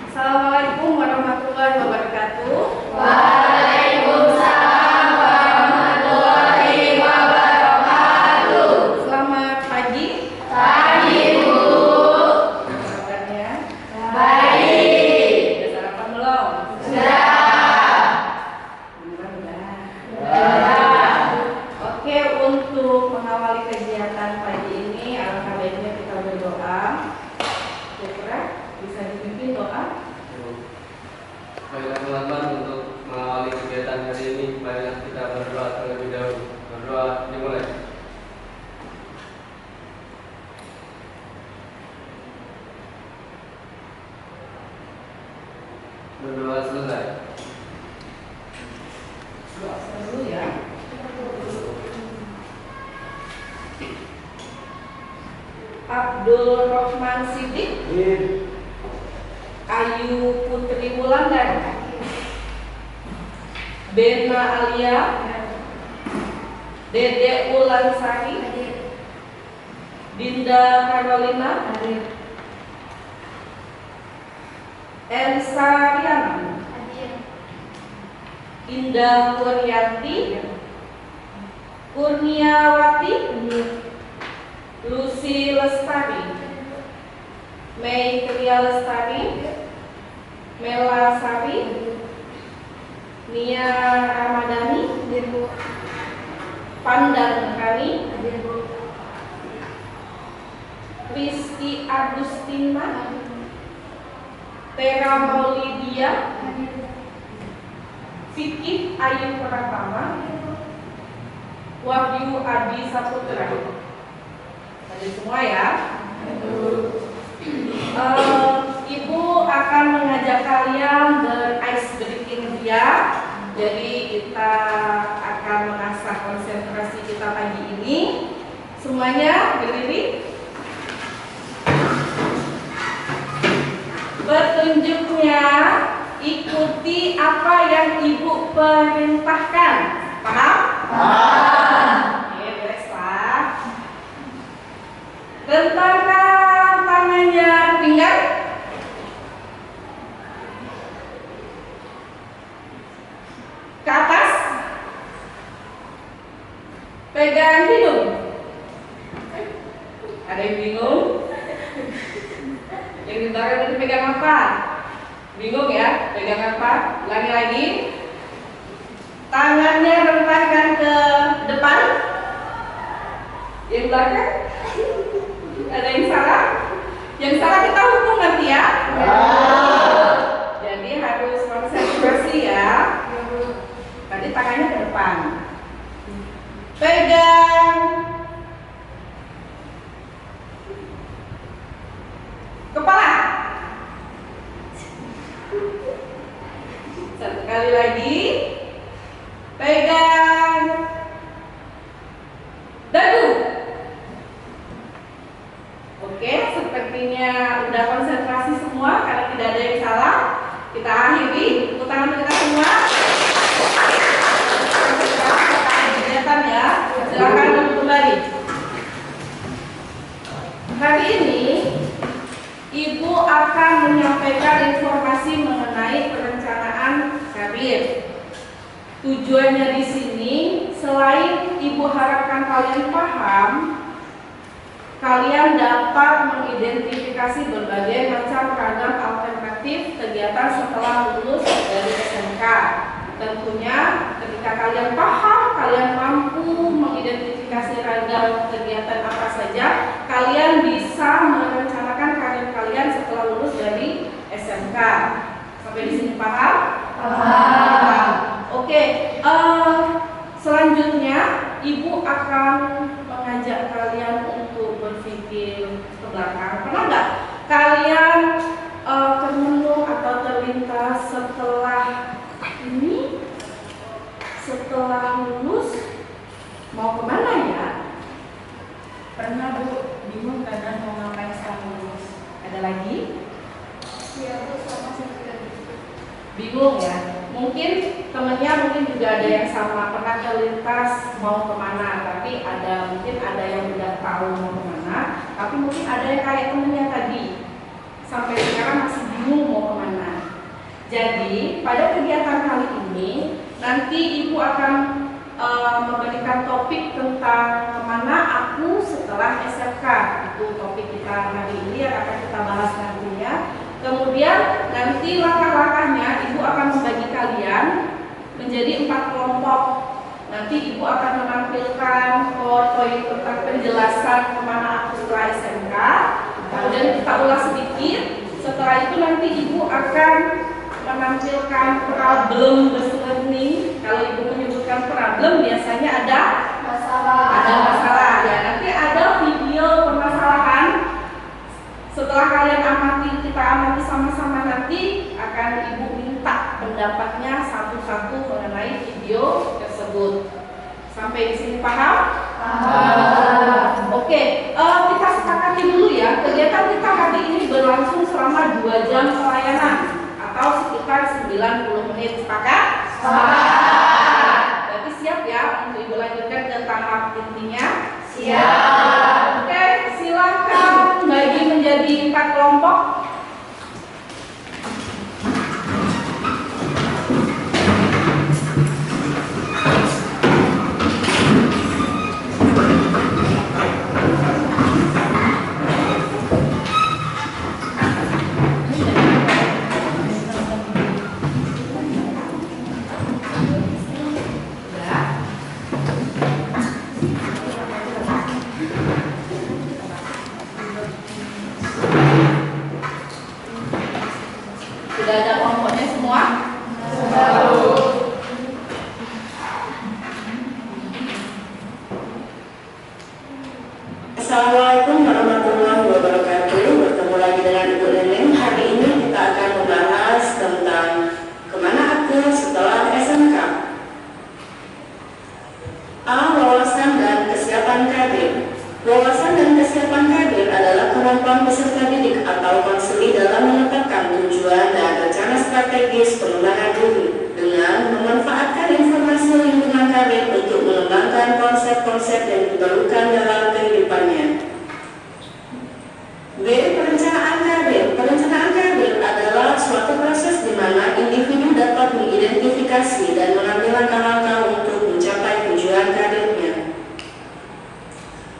Assalamualaikum warahmatullahi wabarakatuh. Waalaikumsalam warahmatullahi wabarakatuh. Selamat pagi. Pagi, Bu. Apa kabarnya? Baik. Sudah sarapan belum? Sudah. Mudah-mudahan. Sudah. Oke, untuk mengawali kegiatan pagi ini, alangkah baiknya kita berdoa. Kira-kira bisa dipimpin doa? Baiklah teman-teman, untuk mengawali kegiatan hari ini, marilah kita berdoa terlebih dahulu. Berdoa dimulai. Berdoa selesai. Doa dulu ya. Abdul Rahman Siddiq, Ayu Putri Wulandari, Bena Alia, Dede Wulansari, Dinda Carolina, Elsa Riana, Indah Kurniati, Kurniawati, Lucy Lestari, Mei Kriya Lestari, Mela Sari, Nia Ramadhani, Pandan Kani, Rizky Agustina, Tera Maulidia, Fikih Ayu Pratama, Wahyu Adi Saputra. Ada semua ya. Ibu akan mengajak kalian ber-ice breaking dia. Jadi kita akan mengasah konsentrasi kita pagi ini. Semuanya berdiri. Petunjuknya ikuti apa yang ibu perintahkan. Paham? Oke, bereslah. Rentangkan tangannya pinggang. Ke atas. Pegang hidung. Ada yang bingung? Yang di belakang tadi pegang apa? Bingung ya? Pegang apa? Ulangi lagi. Tangannya rentangkan ke depan. Yang belakang? Ada yang salah? Yang salah kita hukum nanti ya. Jadi harus konsentrasi ya. Tadi tangannya ke depan. Pegang kepala. Satu kali lagi. Pegang dagu. Oke, sepertinya udah konsentrasi semua karena tidak ada yang salah. Kita akhiri. Tepuk tangan untuk kita semua. Kegiatan ya. Silakan duduk kembali. Hari ini Ibu akan menyampaikan informasi mengenai perencanaan karir. Tujuannya di sini selain Ibu harapkan kalian paham, kalian dapat mengidentifikasi berbagai macam ragam alternatif kegiatan setelah lulus dari SMK. Tentunya ketika kalian paham, kalian mampu mengidentifikasi ragam kegiatan apa saja, kalian bisa merencanakan karir kalian setelah lulus dari SMK. Sampai di sini paham? Paham. Oke, selanjutnya Ibu akan mengajak kalian untuk berpikir ke belakang. Pernah nggak kalian termenung atau terlintas setelah ini, setelah lulus mau kemana ya? Pernah Bu, bingung kadang mau ngapain setelah lulus. Ada lagi? Iya, Bu, sama seperti Bingung ya? Mungkin temennya mungkin juga ada yang sama, pernah terlintas mau kemana, tapi mungkin ada yang udah tahu mau kemana, tapi mungkin ada yang kayak temennya tadi sampai sekarang masih bingung mau kemana. Jadi pada kegiatan kali ini nanti Ibu akan memberikan topik tentang kemana aku setelah SMK. Itu topik kita hari ini yang akan kita bahas nantinya. Kemudian nanti langkah-langkahnya Ibu akan membagi kalian menjadi 4 kelompok. Nanti Ibu akan menampilkan PowerPoint tentang penjelasan kemana aku setelah SMK. Kemudian kita ulas sedikit. Setelah itu nanti Ibu akan menampilkan problem based learning. Kalau Ibu menyebutkan problem, biasanya ada masalah. Ya, nanti ada video permasalahan. Setelah kalian kita amati sama-sama, nanti akan Ibu minta pendapatnya satu-satu mengenai video tersebut. Sampai di sini paham? Oke, kita sepakati dulu ya. Kegiatan kita hari ini berlangsung selama 2 jam pelayanan atau sekitar 90 menit. Sepakat? Sepakat. Berarti siap ya untuk Ibu lanjutkan ke tahap intinya? Siap. Oke, silakan bagi menjadi 4 kelompok. Sudah ada kelompoknya semua? Assalamualaikum warahmatullahi wabarakatuh. Bertemu lagi dengan Ibu Neneng. Hari ini kita akan membahas tentang kemana aku setelah SMK. Wawasan dan kesiapan kader. Wawasan dan kesiapan kader adalah kemampuan peserta didik atau konseli dalam menetapkan tujuan dan rencana strategis pengembangan diri dengan memanfaatkan informasi lingkungan kader untuk mengembangkan konsep-konsep yang diperlukan dalam kehidupannya. B. Perencanaan kader. Perencanaan kader adalah suatu proses di mana individu dapat mengidentifikasi dan mengambil langkah-langkah untuk mencapai tujuan kadernya.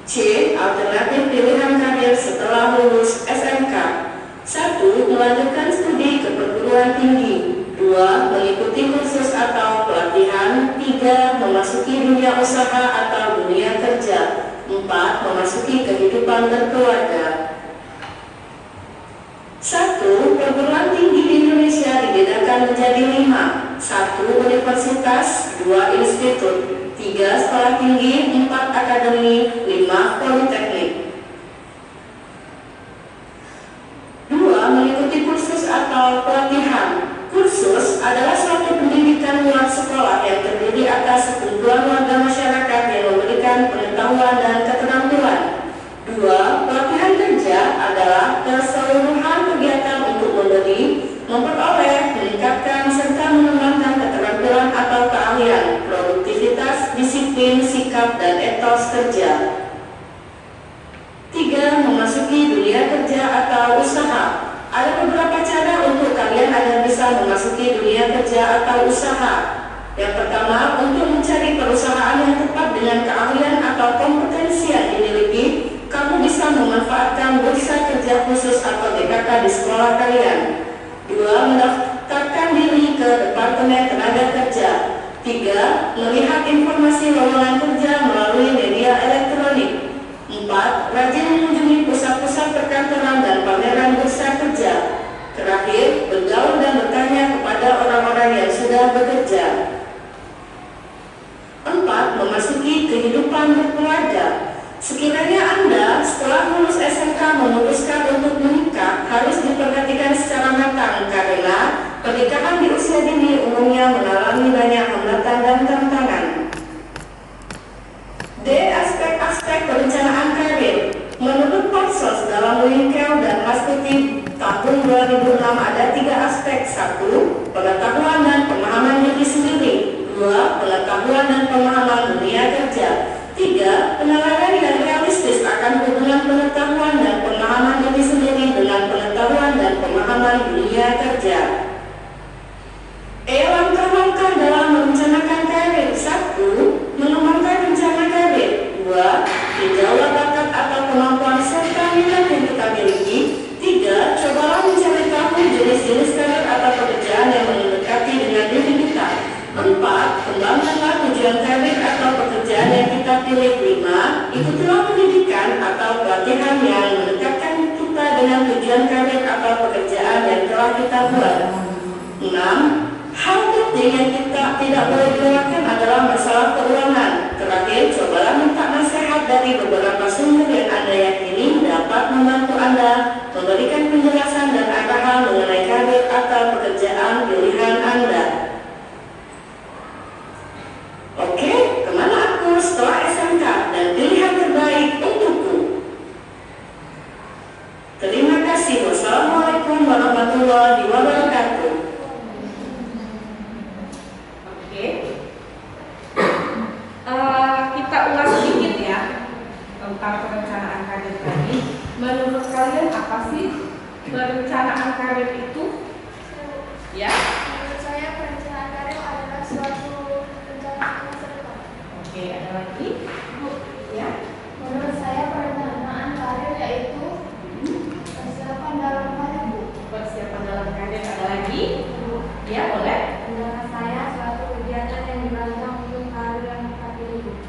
C. Alternatif pilihan karir setelah lulus SMK. 1. Melanjutkan studi ke perguruan tinggi. 2. Mengikuti kursus atau pelatihan. 3. Memasuki dunia usaha atau dunia kerja. 4. Memasuki kehidupan berkeluarga. 1. Perguruan tinggi di Indonesia dibedakan menjadi 5. 1. Universitas. 2. Institut. 3. Sekolah tinggi. 4. Akademi. 5. Politeknik. 2. Mengikuti kursus atau pelatihan. Kursus adalah suatu pendidikan luar sekolah yang terdiri atas sekumpulan warga masyarakat yang memberikan pengetahuan dan keterampilan. 2. Pelatihan kerja adalah keseluruhan kegiatan untuk memberi, memperoleh, meningkatkan, serta mengembangkan keterampilan atau keahlian, produktivitas, disiplin, sikap, dan etos kerja. 3. Memasuki dunia kerja atau usaha. Ada beberapa cara untuk kalian agar bisa memasuki dunia kerja atau usaha. Yang pertama, untuk mencari perusahaan yang tepat dengan keahlian atau kompetensi yang dimiliki, kamu bisa memanfaatkan bursa kerja khusus atau BKK di sekolah kalian. 2. Mendaftarkan diri ke Departemen Tenaga Kerja. 3. Melihat informasi lowongan kerja melalui media elektronik. 4. Rajin mengunjungi pusat-pusat perkantoran dan pameran bursa kerja. Terakhir, bergaul dan bertanya kepada orang-orang yang sudah bekerja. 4. Memasuki kehidupan berkeluarga. Sekiranya Anda setelah lulus SMK memutuskan untuk menikah, harus diperhatikan secara matang karena pernikahan di usia dini umumnya mengalami banyak hambatan dan tantangan. D. Aspek-aspek perencanaan karir. Menurut Parsons dalam Winkel dan Mastuti tahun 2006 ada 3 aspek. 1. Pengetahuan dan pemahaman diri sendiri. 2. Pengetahuan dan pemahaman dunia kerja. 3. Penilaian yang realistis akan hubungan pengetahuan dan pemahaman diri sendiri dengan pengetahuan dan pemahaman dunia kerja. pilihan karir atau pekerjaan yang telah kita buat. 6. Hal penting yang kita tidak boleh lewatkan adalah masalah keuangan. Terakhir, cobalah minta nasihat dari beberapa sumber yang Anda yakini dapat membantu Anda memberikan penjelasan dan arahan mengenai karir atau pekerjaan pilihan Anda. Oke, kemana aku setelah SMK dan pilihan terbaik untukku? Terima kasih. Wassalamualaikum warahmatullahi wabarakatuh. Oke. Kita ulas sedikit ya tentang perencanaan karir tadi. Menurut kalian apa sih perencanaan karir itu? Ya. Menurut saya perencanaan karir adalah suatu perencanaan masa depan. Oke, ada lagi? Ya. Menurut saya perencanaan karir yaitu persiapan dalam karir. Persiapan dalam karir, ada lagi? Ya, boleh. Menurut saya suatu kegiatan yang dirancang untuk karir yang kita pilih.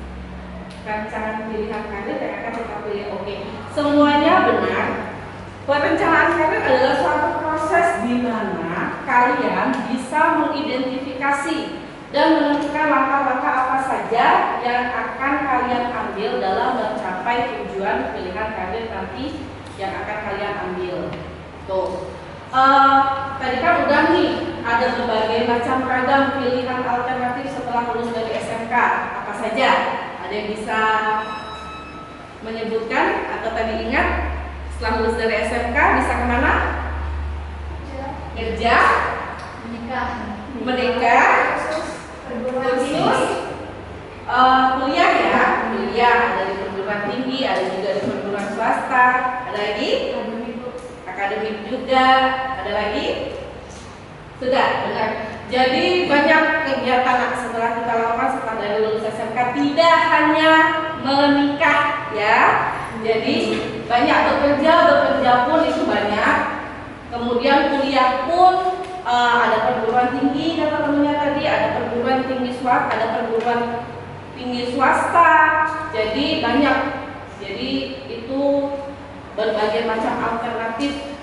Rancangan pilihan karir yang akan kita pilih. Oke, semuanya benar. Perencanaan karir adalah suatu proses di mana kalian bisa mengidentifikasi dan menentukan langkah-langkah apa saja yang akan kalian ambil dalam mencapai tujuan pilihan karir nanti yang akan kalian ambil. Tuh, tadi kan udah nih ada berbagai macam ragam pilihan alternatif setelah lulus dari SMK. Apa saja? Ada yang bisa menyebutkan atau tadi ingat setelah lulus dari SMK bisa kemana? Kerja, menikah, kursus, kuliah ya, kuliah ada di perguruan tinggi, ada juga di perguruan swasta, ada lagi akademik juga, ada lagi sudah benar. Jadi banyak kegiatan setelah kita lakukan setelah dari lulus SMK, tidak hanya menikah ya. Jadi banyak bekerja pun itu banyak. Kemudian kuliah pun ada perguruan tinggi kata temennya tadi, ada perguruan tinggi swasta, ada perguruan tinggi swasta. Jadi banyak. Jadi itu berbagai macam alternatif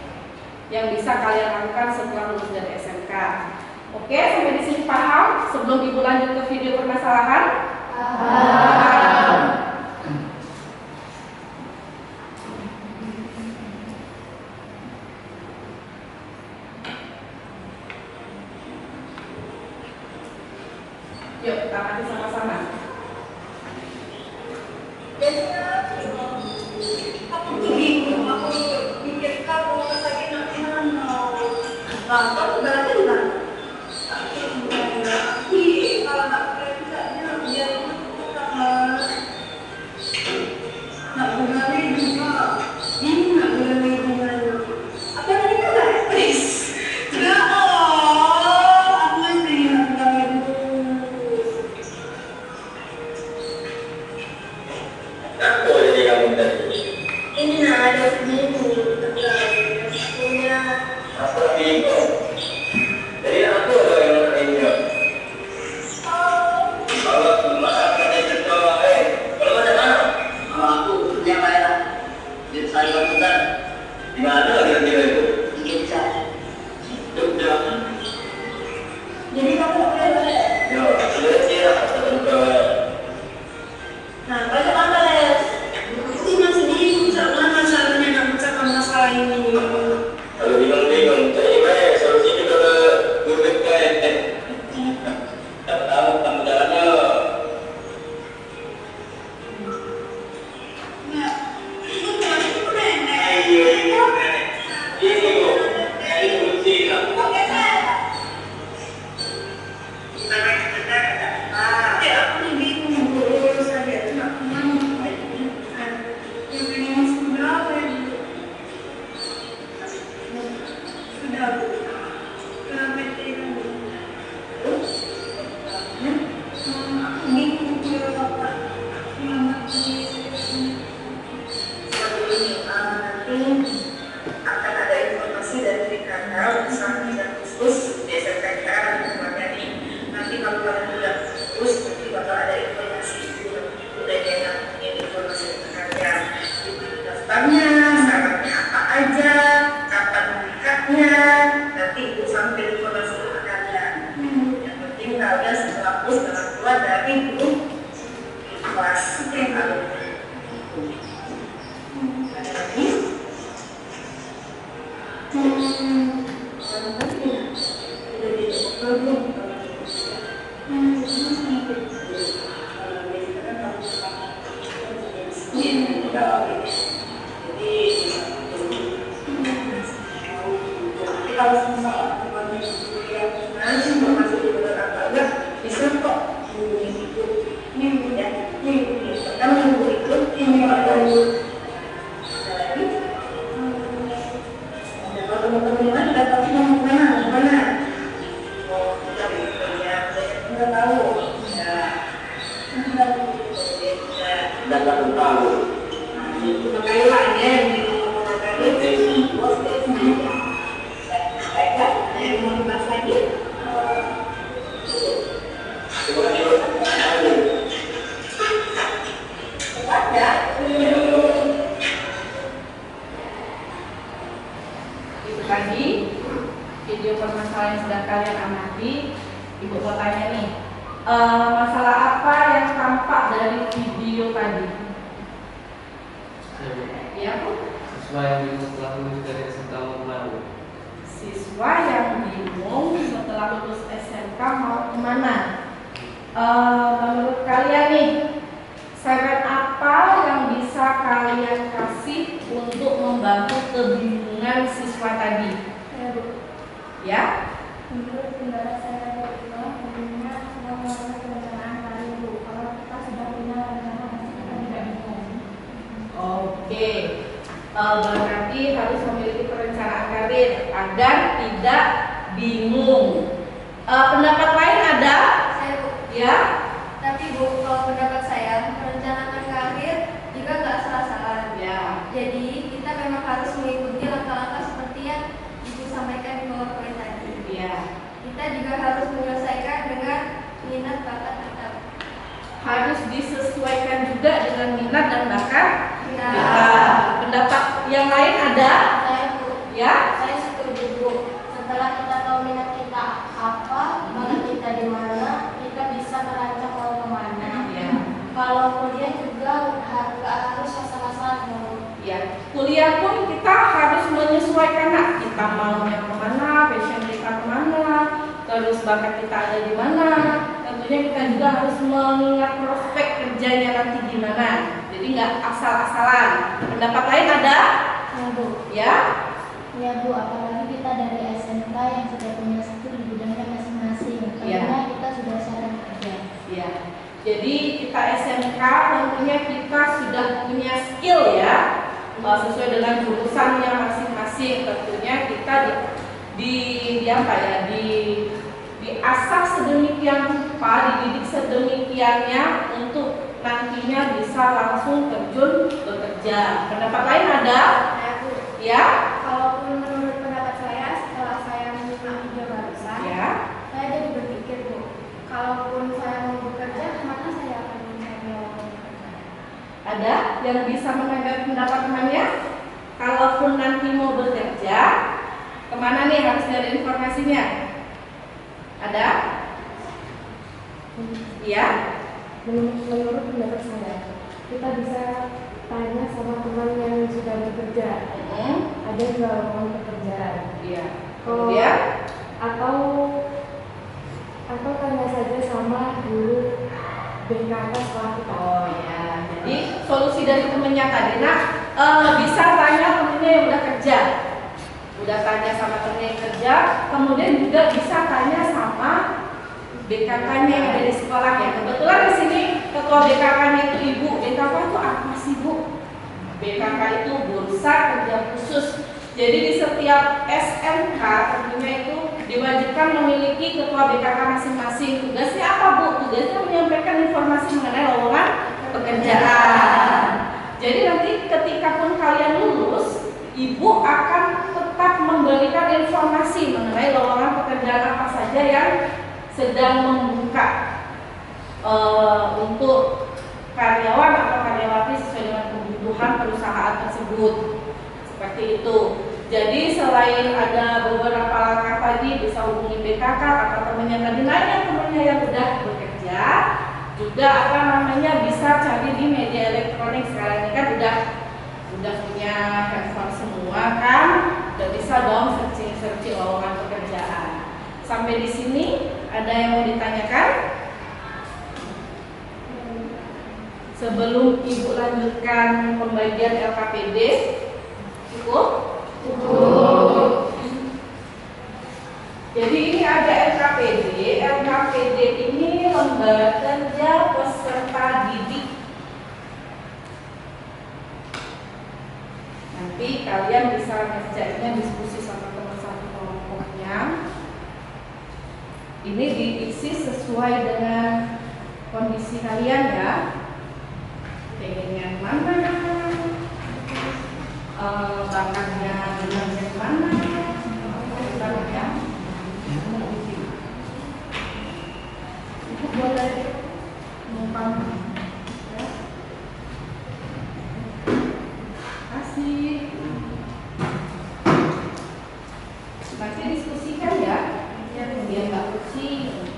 yang bisa kalian lakukan setelah lulus dari SMK. Oke, sampai di sini paham? Sebelum Ibu lanjut ke video permasalahan? Paham. Yuk, kita amati sama-sama. Aku bingung, aku pikir kamu lagi nak mana? Kamu berarti mana? Kalau nak kerjanya biar nak berani juga. Nak berani juga. Apa tadi kata? Sudah. Aku ini nak berani. Apa jadi kamu tadi? Ini nak ada bingung tentang punya. Apa bingung? Jadi aku ada yang nak bingung. Kalau cuma ada cerita, kalau macam mana? Kalau aku kerja bayar, jadi saya lakukan. Di mana kira-kira itu? Di Jogja. Jogja. Jadi kamu tak boleh balik. Ya, sudah kira atau enggak? Nah, banyak apa Les? Aku masih bingung sama caranya nak pecahkan masalah ini. Kalau bingung-bingung, tak boleh. kemana? Nanti ibu sampai informasi ke kalian. Yang penting kalian setelah keluar dari kelas. Oke, kalau ada lagi? Kalau semua nanti informasi di beberapa agak bisa kok pertama minggu itu ini ada teman-teman mana tapi mau kemana oh kita nggak tahu ya nggak tahu makanya lah ya yang mau dibahas lagi Itu tadi video permasalahan yang sudah kalian amati. Ibu mau tanya nih, masalah apa yang tampak dari video tadi? Ya Bu? Siswa yang bingung setelah lulus dari SMK mau kemana? Siswa yang bingung setelah lulus SMK mau kemana? Menurut kalian nih, saran apa yang bisa kalian kasih untuk membantu kebingungan siswa tadi? Ya Bu. Ya? Menurut pendapat saya berdua, tentunya semua melakukan perencanaan kali Bu. Kalau kita sudah punya rencana, pasti kita tidak bingung. Oke. Berarti harus memiliki perencanaan karir agar tidak bingung. Pendapat lain ada? Saya Bu. Ya? Tapi Bu, kalau pendapat saya, merencanakan karir juga nggak salah-salah. Ya. Jadi kita memang harus mengikuti langkah-langkah seperti yang Ibu sampaikan di PowerPoint tadi. Ya. Kita juga harus menyelesaikan dengan minat bakat kita. Harus disesuaikan juga dengan minat dan bakat Ya. kita. Pendapat yang lain ada? Saya Bu, Ya? saya setuju Bu. Setelah kita tahu minat kita apa, bakat kita di mana, kita bisa merancang mau kemana. Ya. Kalau kuliah juga nggak harus asal-asalan Bu. Ya. Kuliah pun kita harus menyesuaikan nak. Kita maunya kemana, passion kita kemana, terus bakat kita ada di mana. Tentunya kita juga harus mengingat prospek kerjanya nanti gimana. Jadi nggak asal-asalan. Pendapat lain ada? Ya Bu. Ya? Ya Bu, apalagi kita dari SMK yang sudah punya skill di bidangnya masing-masing. Iya. Karena kita sudah siap kerja. Ya. Jadi kita SMK tentunya kita sudah punya skill ya, sesuai dengan jurusannya masing-masing. Tentunya kita diasah sedemikian rupa, dididik sedemikiannya untuk nantinya bisa langsung terjun bekerja. Pendapat lain ada? Nah Bu, Ya? kalaupun menurut pendapat saya setelah saya menyimak video barusan, Ya? saya jadi berpikir Bu, kalaupun saya mau bekerja, kemana saya akan mencari lowongan pekerjaan? Ada yang bisa menanggapi pendapat temannya? Kalaupun nanti mau bekerja, kemana nih harus nyari informasinya? Ada? Iya? Menurut pendapat saya, kita bisa tanya sama teman yang sudah bekerja. Ada nggak lowongan pekerjaan? Iya. Kalau Kemudian? atau tanya saja sama guru BKK sekolah kita. Oh ya. Jadi solusi dari temennya tadi, nak bisa tanya temennya yang udah kerja. Udah tanya sama temennya yang kerja, kemudian juga bisa tanya sama BKK-nya yang ada di sekolah ya. Kebetulan di sini ketua BKK-nya itu Ibu. BKK itu apa sih Bu? BKK itu bursa kerja khusus. Jadi di setiap SMK tentunya itu diwajibkan memiliki ketua BKK masing-masing. Tugasnya apa Bu? Tugasnya menyampaikan informasi mengenai lowongan pekerjaan. Jadi nanti ketika pun kalian lulus, Ibu akan tetap memberikan informasi mengenai lowongan pekerjaan apa saja yang sedang membuka untuk karyawan atau karyawati sesuai dengan kebutuhan perusahaan tersebut. Seperti itu. Jadi selain ada beberapa langkah tadi, bisa hubungi BKK atau temannya tadi nanya temannya yang udah bekerja, juga bisa cari di media elektronik. Sekarang ini kan udah punya handphone semua kan, udah bisa dong searching lowongan pekerjaan. Sampai di sini ada yang mau ditanyakan? Sebelum Ibu lanjutkan pembagian LKPD, cukup? Jadi ini ada LKPD. LKPD ini lembaga kerja peserta didik. Nanti kalian bisa ngerjainnya diskusi sama teman satu kelompoknya. Ini diisi sesuai dengan kondisi kalian ya. Pengen yang mana? Bakatnya dengan yang mana? Ya. Boleh numpang ya. Kasih. Nanti diskusikan ya, biar nggak pusing.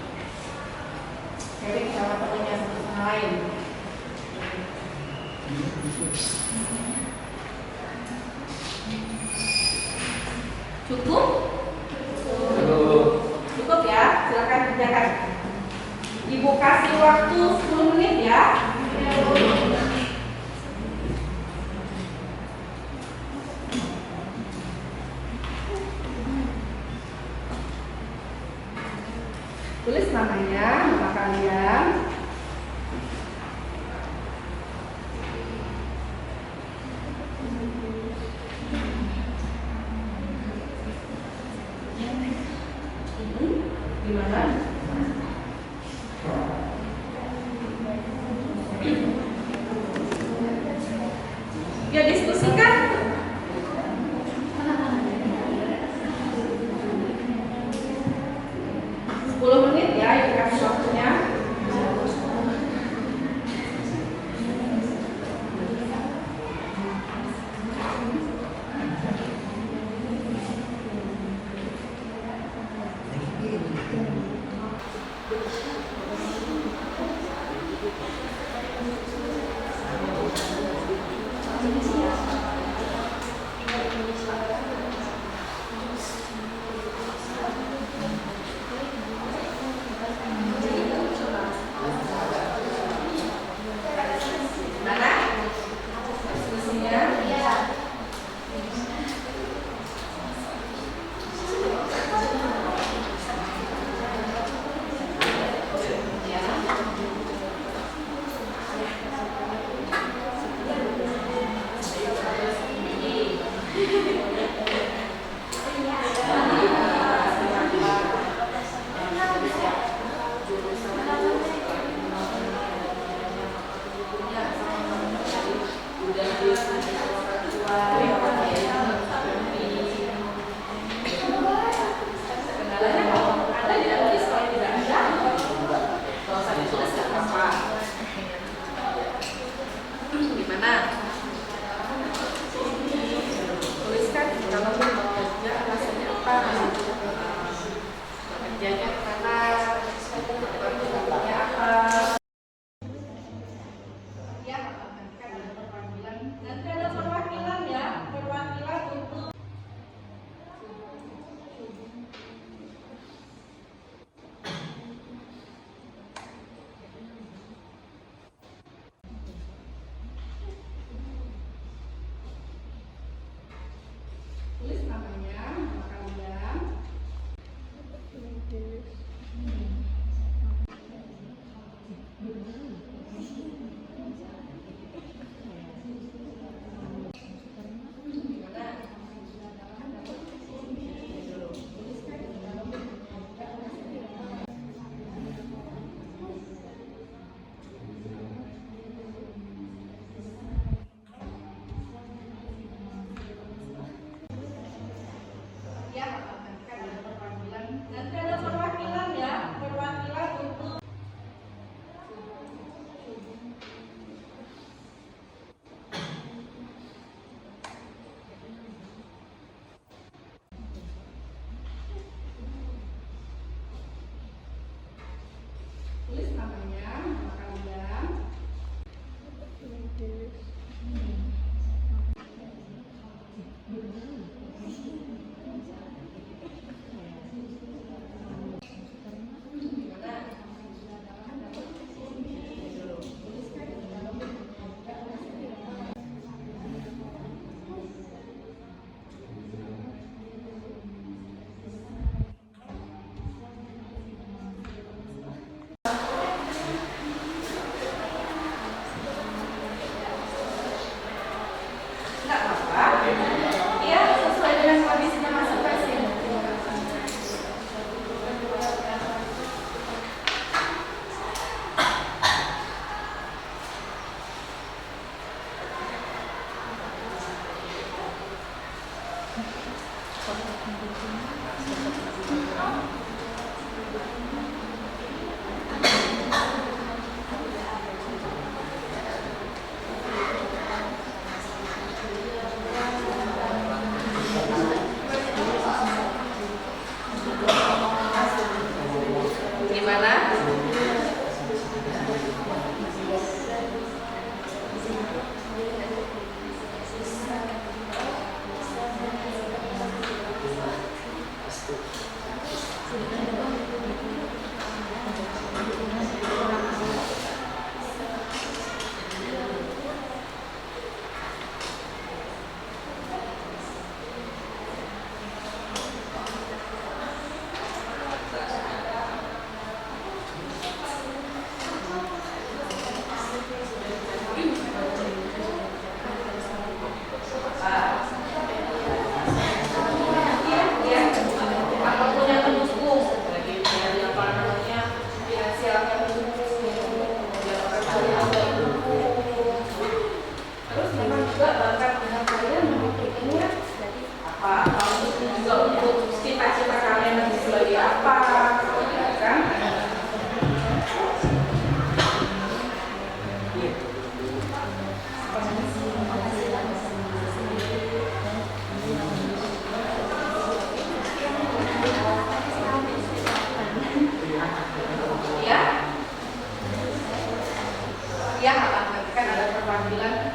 Sharing sama temennya satu sama lain. Cukup? Cukup ya, silakan kerjakan. Ibu kasih waktu 10 menit ya. Tulis namanya, nama kalian. Gimana? Ya diskusikan. Menit ya, itu kasih waktunya.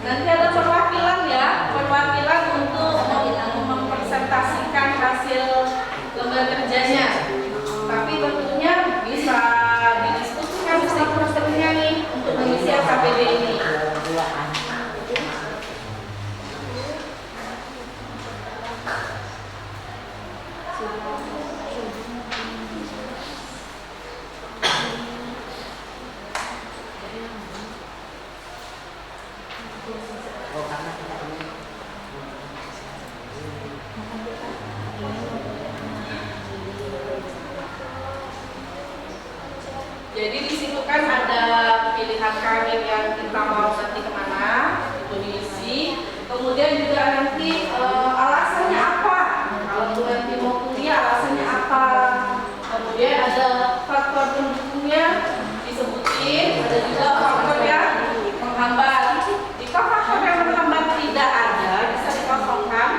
Nanti ada perwakilan ya, perwakilan untuk mempresentasikan hasil lembar kerjanya. Tapi tentunya bisa didiskusikan bersama pesertanya nih untuk mengisi AKBD ini. Jadi di situ kan ada pilihan karir yang kita mau nanti kemana, itu diisi. Kemudian juga nanti alasannya apa, kalau nanti mau kuliah alasannya apa. Kemudian ada faktor pendukungnya disebutin, ada juga faktor yang menghambat. Jika faktor yang menghambat tidak ada, bisa dikosongkan.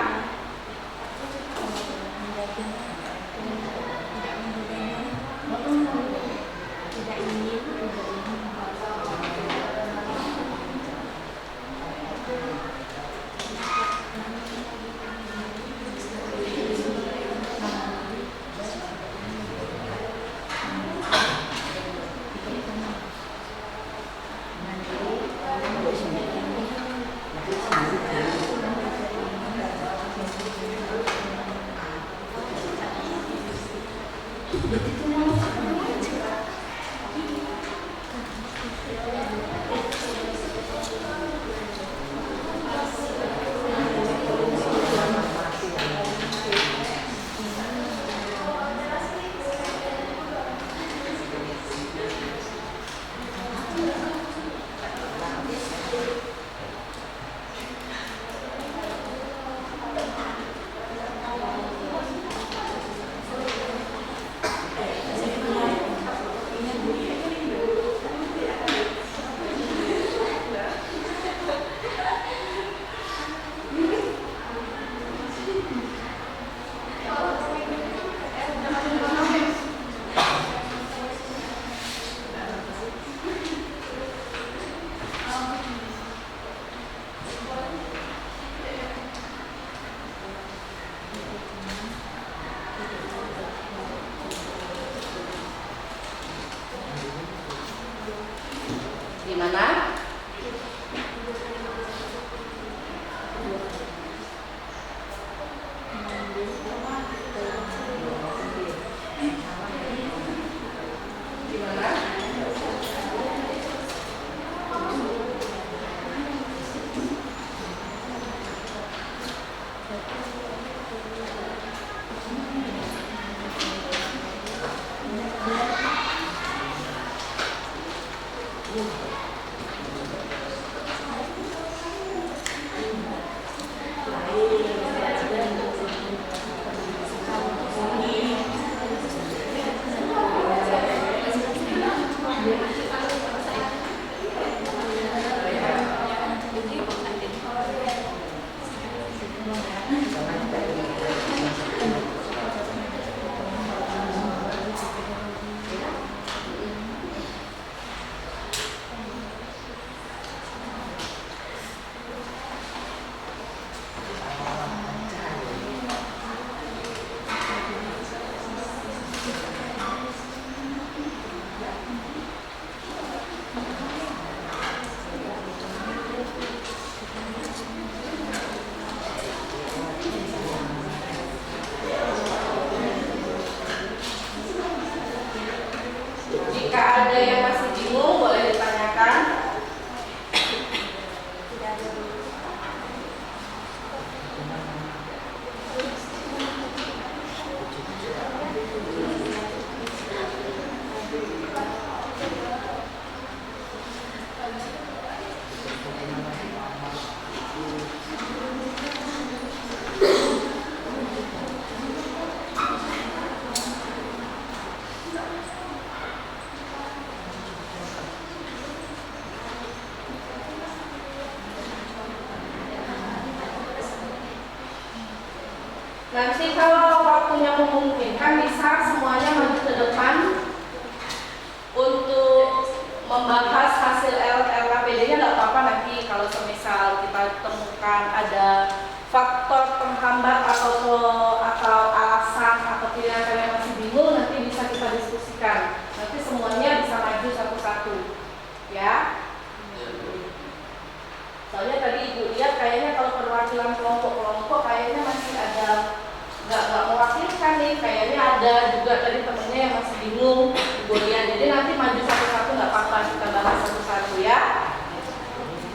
ada juga tadi temennya yang masih bingung Buria. Jadi nanti maju satu-satu nggak apa-apa, kita bahas satu-satu ya.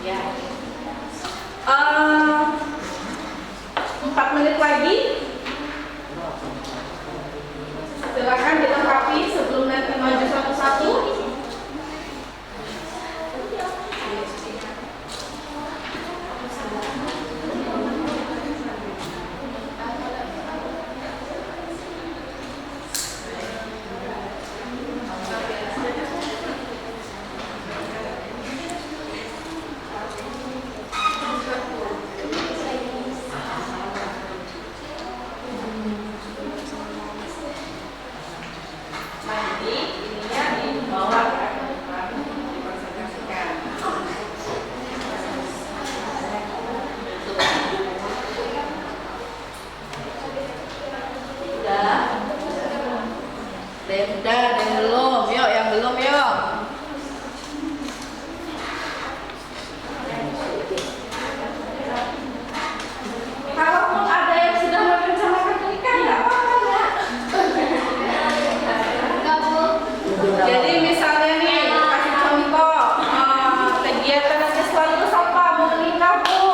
Ya. 4 menit lagi. Silakan dilengkapi sebelum nanti maju satu-satu. Nanti ininya dibawa ya ke depan, dipresentasikan. Udah? Udah, ada yang belum? Yuk, yang belum yuk. Kalaupun ada yang sudah merencanakan pernikahan, nggak apa-apa ya. Jadi misalnya nih, kasih contoh kegiatan nanti selalu apa mau menikah Bu,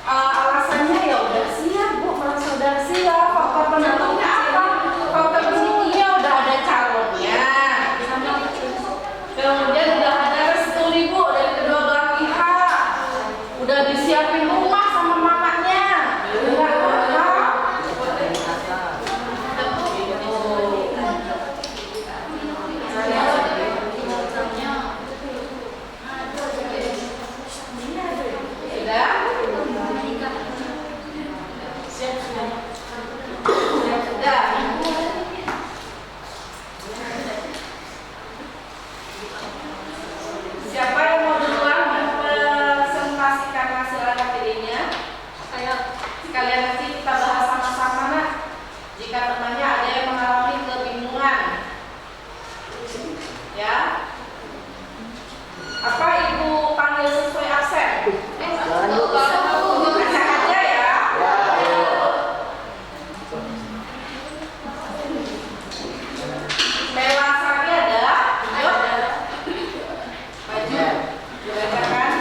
alasannya ya udah siap Bu, merasa udah siap. Faktor pendukungnya apa? Faktor pendukungnya udah ada calonnya, kemudian udah ada restu nih Bu dari kedua belah pihak, udah disiapin rumah sama mamanya, udah siapa yang mau duluan mempresentasikan hasil AKTD-nya? Sekalian nanti kita bahas sama-sama nak. Jika temannya ada yang mengalami kebingungan, ya. Apa Ibu panggil sesuai absen? Acak aja ya. Mela Sari ada? Yuk. Maju. Dibacakan.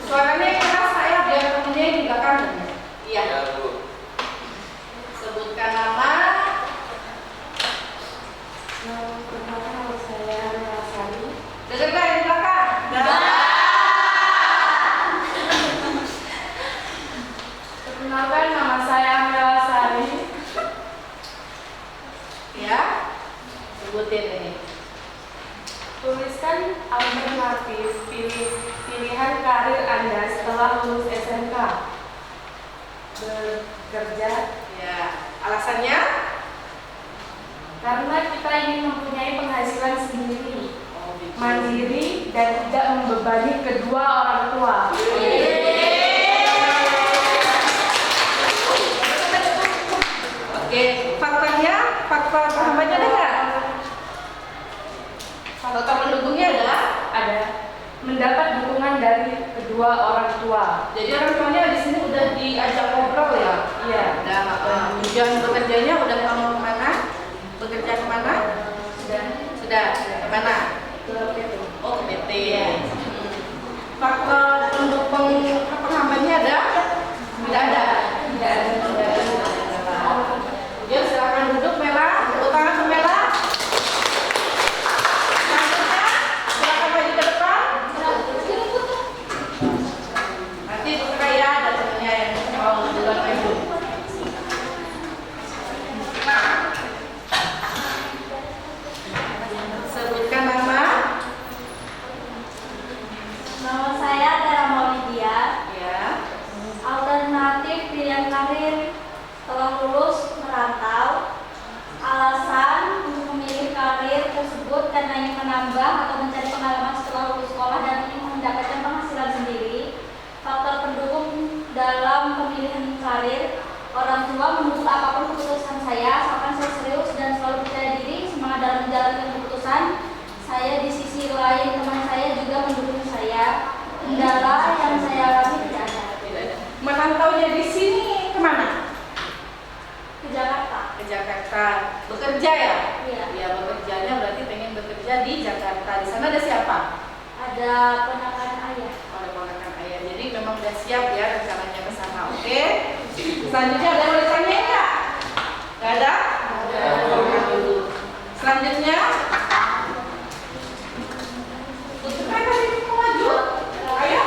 Suaranya keras saya biar temennya di belakang. Iya. Ya, Bu. Sebutkan nama. Perkenalkan nama saya Mela Sari. Dengar nggak di belakang? Perkenalkan nama saya Mela Sari. Ya. Sebutin ini. Tuliskan alternatif pilihan karir Anda setelah lulus SMK. Bekerja Ya. Alasannya? karena kita ingin mempunyai penghasilan sendiri, mandiri, dan tidak membebani kedua orang tua. Oke. Faktornya? Faktor penghambatnya ada nggak? Faktor pendukungnya ada? Ada mendapat dukungan dari kedua orang tua. Jadi orang tuanya di sini udah diajak ngobrol ya? Iya. Udah. Tujuan bekerjanya udah kamu kemana? Bekerja kemana? Sudah. Kemana? Oh, ke PT. Faktor pendukung penghambatnya ada? Tidak ada. Tidak ada. Ya, silakan duduk Mela. Tepuk tangan ke Mela. Selanjutnya, silakan maju ke depan. Nanti buka ya, ada temennya yang mau duluan maju. Sebutkan nama. Nama saya Tera Maulidia. Ya. Alternatif pilihan karir setelah lulus merantau. Alasan untuk memilih karir tersebut karena ingin menambah atau mencari pengalaman setelah lulus sekolah dan ingin mendapatkan penghasilan sendiri. Faktor pendukung dalam pemilihan karir, orang tua mendukung apapun keputusan saya, asalkan saya serius dan selalu percaya diri, semangat dalam menjalankan keputusan. Saya di sisi lain teman saya juga mendukung saya. Kendala yang saya alami tidak ada. Merantaunya di sini kemana? akan bekerja ya? Iya. Ya, bekerjanya berarti pengen bekerja di Jakarta. Di sana ada siapa? Ada ponakan ayah. Ada ponakan ayah. Jadi memang udah siap ya rencananya ke sana. Oke. Selanjutnya ada yang mau ditanya nggak? Nggak ada? Makan dulu. Selanjutnya, Putra tadi mau maju? Ayo.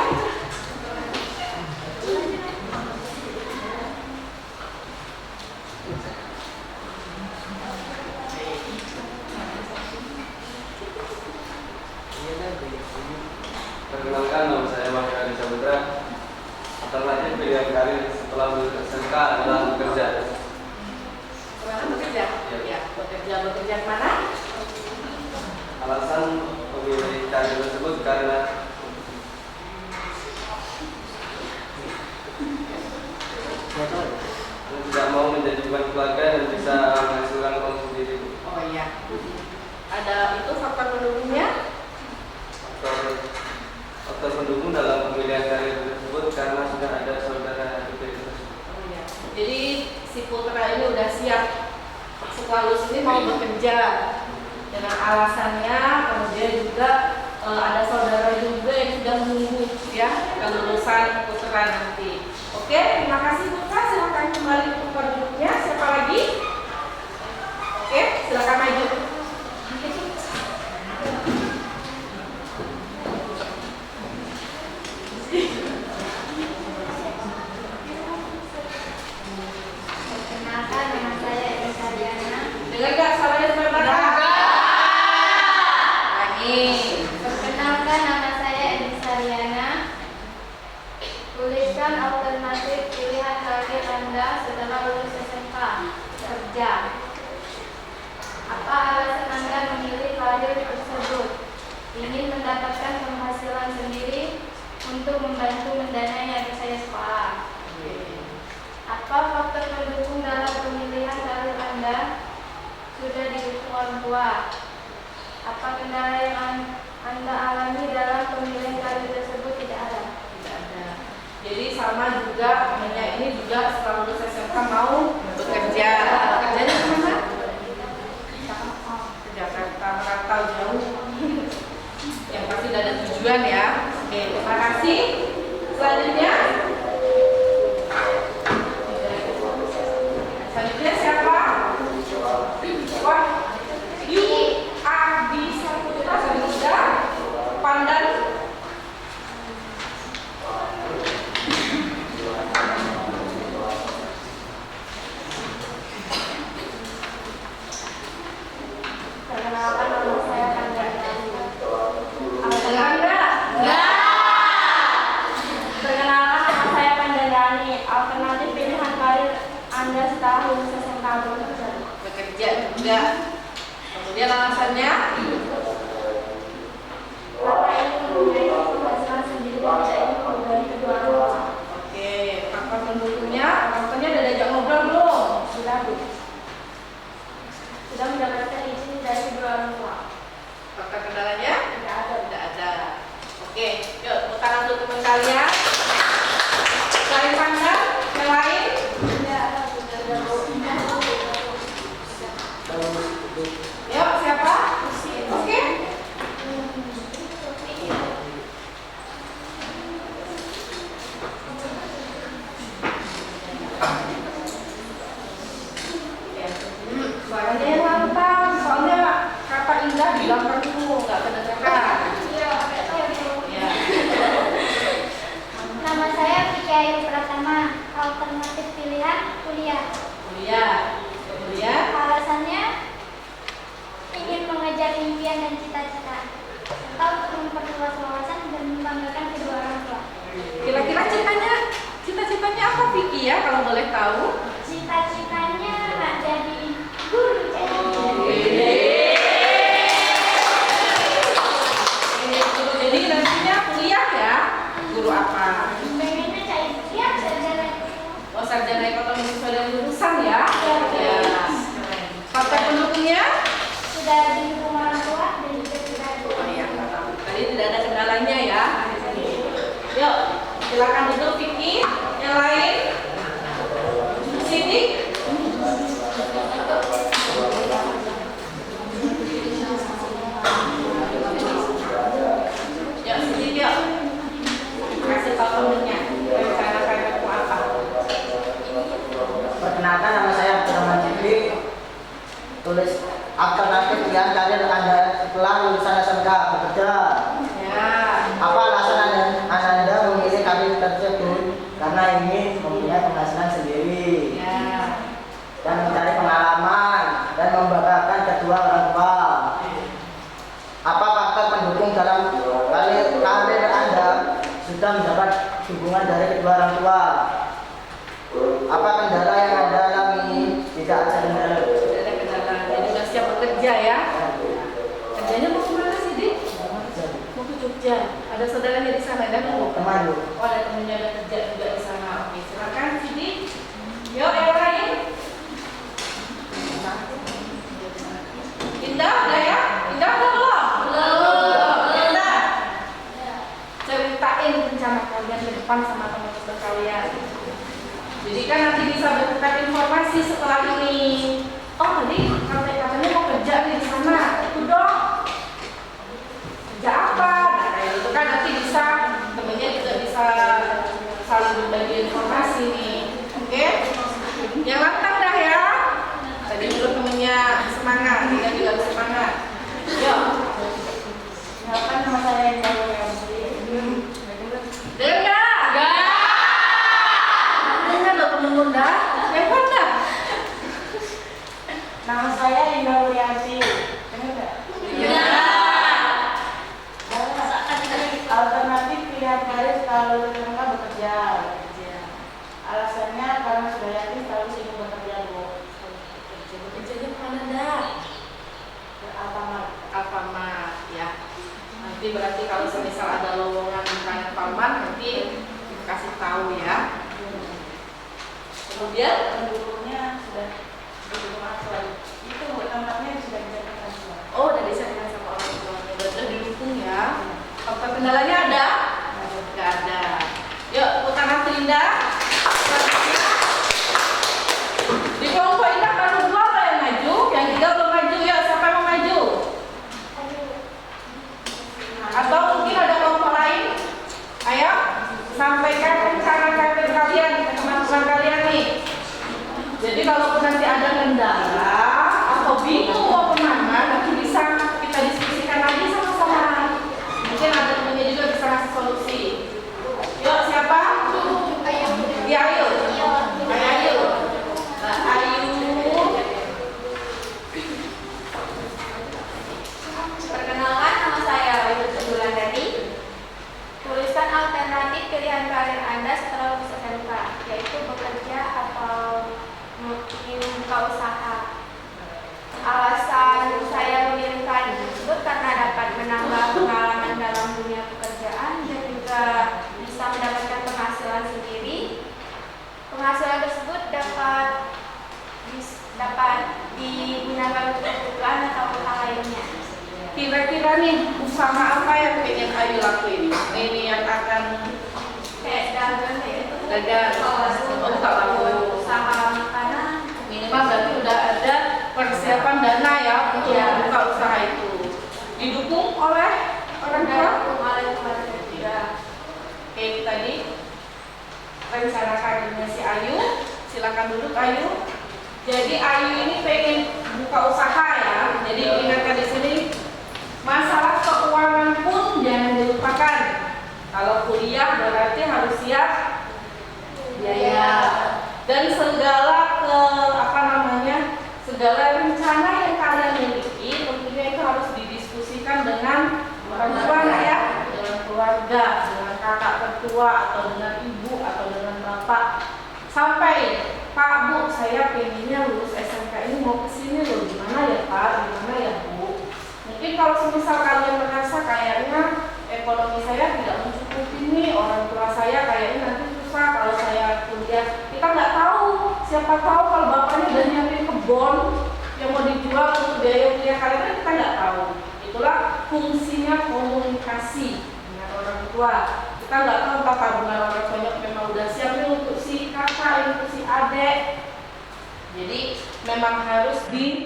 Perkenalkan, nama saya Wahyu Adi Saputra. Alternatif pilihan karir setelah lulus SMK adalah bekerja. Kemana bekerja? Ya, bekerja kemana? Alasan memilih karir tersebut karena tidak mau menjadi beban keluarga dan bisa menghasilkan uang sendiri. Oh iya. Ada itu faktor pendukungnya? Faktor pendukung dalam pemilihan karir tersebut karena sudah ada saudara dipilih tersebut. Oh iya. Jadi si Putra ini udah siap setelah lulus ini mau bekerja dengan alasannya, kemudian juga ada saudara juga yang sudah menunggu ya kelulusan Putra nanti. Oke, terima kasih Putra. Silakan kembali ke tempat duduknya. Siapa lagi? Oke, silakan maju. Perkenalkan, nama saya Elisa Diana. Dengar gak suaranya sampai mana? Lagi. Perkenalkan, nama saya Elisa Diana. Tuliskan alternatif pilihan karir Anda setelah lulus SMK. Kerja. Apa alasan Anda memilih karir tersebut? Ingin mendapatkan penghasilan sendiri untuk membantu mendanai adik saya sekolah. Apa faktor pendukung dalam pemilihan karir Anda? Sudah didukung orang tua. Apa kendala yang Anda alami dalam pemilihan karir tersebut? Tidak ada. Tidak ada. Jadi sama juga temennya ini juga setelah lulus SMK mau bekerja. Kerjanya kemana? Ke Jakarta, merantau jauh. Yang pasti udah ada tujuan ya. Oke, terima kasih. Selanjutnya, siapa? Wah, Yudi Adi Saputra sudah Pandan. Perkenalkan, nama saya Pandana. Perkenalkan, nama saya Pandandani. Alternatif pilihan karir Anda setelah lulus SMK bekerja. Bekerja juga. Kemudian alasannya? Bapak ingin mempunyai penghasilan sendiri dan tidak ingin membebani kedua orang tua. Oke, faktor pendukungnya, faktornya udah diajak ngobrol belum? Sudah, Bu. Sudah mendapatkan izin dari kedua orang tua. Faktor kendalanya? Tidak ada. Tidak ada. Oke, yuk tepuk tangan untuk teman kalian. Saling pandang, yang lain? Tidak ada. Sudah ada, Bu. Yuk, siapa? Oke. Suaranya yang lantang, soalnya kata indah di belakang dulu, nggak kedengeran. Ya. Nama saya Vicky Pratama. Alternatif pilihan kuliah. Kuliah. Kemudian Alasannya ingin mengejar impian dan cita-cita, serta untuk memperluas wawasan dan membanggakan kedua orang tua. kira-kira cita-citanya apa Vicky ya kalau boleh tahu? Cita-citanya jadi guru. Jadi nantinya kuliah ya, guru apa? Pengennya cari siap sarjana. Oh, sarjana ekonomi sesuai dengan jurusan ya? Ya. Faktor pendukungnya? Sudah didukung orang tua dan juga sudah Oh iya, tadi tidak ada kendalanya ya. Yuk, silakan duduk Vicky. Yang lain? Sini. Perkenalkan, nama saya Abdurrahman Jibri. Tulis alternatif pilihan karir Anda setelah lulusan SMK bekerja. Ya. Apa alasan Anda memilih karir tersebut? Karena ingin mempunyai penghasilan sendiri Ya. dan mencari pengalaman dan membanggakan kedua orang tua. Apa faktor pendukung dalam karir Anda? Sudah mendapat dukungan dari kedua orang tua. Apa kendala yang Anda alami? Tidak ada kendala. Tidak ada kendala. Jadi sudah siap bekerja ya. Kerjanya mau kemana sih, Dik? Mau ke Jogja. Ada saudaranya di sana dan mau Teman. Oh, ada temennya ada kerja juga di sana. Oke, silakan Sidi. Yuk, yang lain. Indah, udah ya? Indah udah belum? Belum. Indah. Ceritain rencana kalian ke depan sama teman-teman kalian. Jadi kan nanti bisa bertukar informasi setelah ini. Oh, tadi katanya mau kerja nih di sana. Itu dong. Kerja apa? Nah, kayak gitu kan nanti bisa temennya juga bisa saling berbagi informasi nih. Oke? Yang lantang dah ya. Tadi dulu temennya semangat, dia juga harus semangat. Yuk. Kenalkan, nama saya Indah Wiyamsi. Dengar? Dengar loh temen-temen dah. Hebat dah. Nama saya Indah Wiyamsi. Dengar nggak? Ya. Alternatif pilihan karir setelah lulus SMK bekerja. Alasannya karena sudah yakin selalu ingin bekerja, Bu. Bekerjanya kemana dah? Ke Alfamart. Alfamart ya. Nanti berarti kalau semisal ada lowongan kayak Alfamart nanti kasih tahu ya. Kemudian Pendukungnya sudah didukung orang tua. Itu tempatnya sudah dijadikan semua. oh udah disediakan sama orang tuanya, berarti didukung ya. Apa kendalanya ada? Nggak ada. Yuk, tepuk tangan Linda. Di kelompok Indah baru 2 loh yang maju, yang 3 belum maju. Yuk, siapa yang mau maju? Atau mungkin ada kelompok lain? Ayo, sampaikan rencana karir kalian ke teman-teman kalian nih. Jadi kalau nanti ada kendala atau bingung mau kemana, nanti bisa kita diskusikan lagi sama-sama. Mungkin ada temennya juga bisa kasih solusi. Yuk, siapa? Ya, ayo. Ayo. Mbak Ayu. Perkenalkan, nama saya Ayu Wulandari. Tuliskan alternatif pilihan karir Anda setelah lulus SMK, yaitu bekerja atau mungkin buka usaha. Alasan saya memilih karir tersebut karena dapat menambah pengalaman dalam dunia pekerjaan dan juga bisa mendapatkan penghasilan sendiri. Penghasilan tersebut dapat digunakan untuk kebutuhan atau hal lainnya. Kira-kira nih usaha apa yang pengen Ayu lakuin? Ini yang akan Kayak dagang itu buka warung. usaha makanan. Minimal berarti udah ada persiapan dana ya untuk Iya. membuka usaha itu. Didukung oleh orang tua. Dan oleh keluarga juga. Oke, itu tadi rencana karirnya si Ayu. Silakan duduk Ayu. Jadi Ayu ini pengen buka usaha ya. Jadi ingatkan di sini masalah keuangan pun jangan dilupakan. Kalau kuliah berarti harus siap biaya dan segala segala rencana yang kalian miliki tentunya itu harus didiskusikan dengan orang tua ya, dengan keluarga, dengan kakak tertua atau dengan ibu atau dengan bapak. Sampai Pak Bu, saya pengennya lulus SMK ini mau kesini loh, gimana ya Pak, gimana ya Bu? Mungkin kalau semisal kalian merasa kayaknya ekonomi saya tidak mencukupi nih, orang tua saya kayaknya nanti susah kalau saya kuliah. Kita nggak tahu, siapa tahu kalau bapaknya udah nyiapin kebun yang mau dijual untuk biaya kuliah kalian, kan kita nggak tahu. Itulah fungsinya komunikasi dengan orang tua. Kita nggak tahu apakah benar orang tuanya memang udah siap nih untuk si kakak, untuk si adik. Jadi memang harus dibahas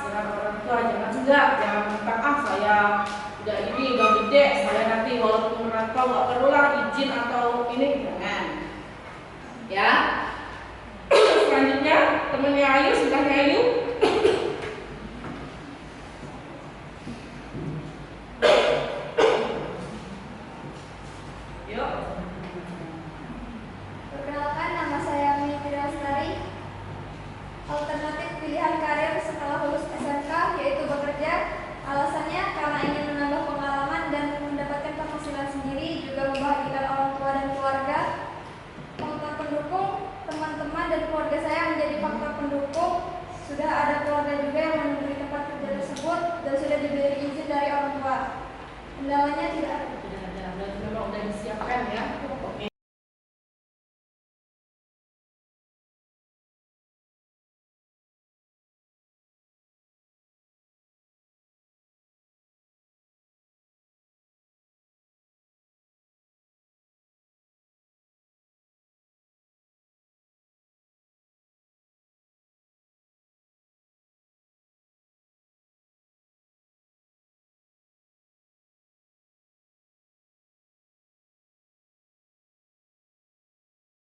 dengan orang tua. Jangan mentang saya udah ini udah gede, saya nanti walaupun merantau nggak perlulah izin atau ini, jangan ya. dan keluarga saya menjadi faktor pendukung. Sudah ada keluarga juga yang memenuhi tempat kerja tersebut dan sudah diberi izin dari orang tua. Kendalanya tidak ada. Tidak ada, dan memang udah disiapkan ya. Oke.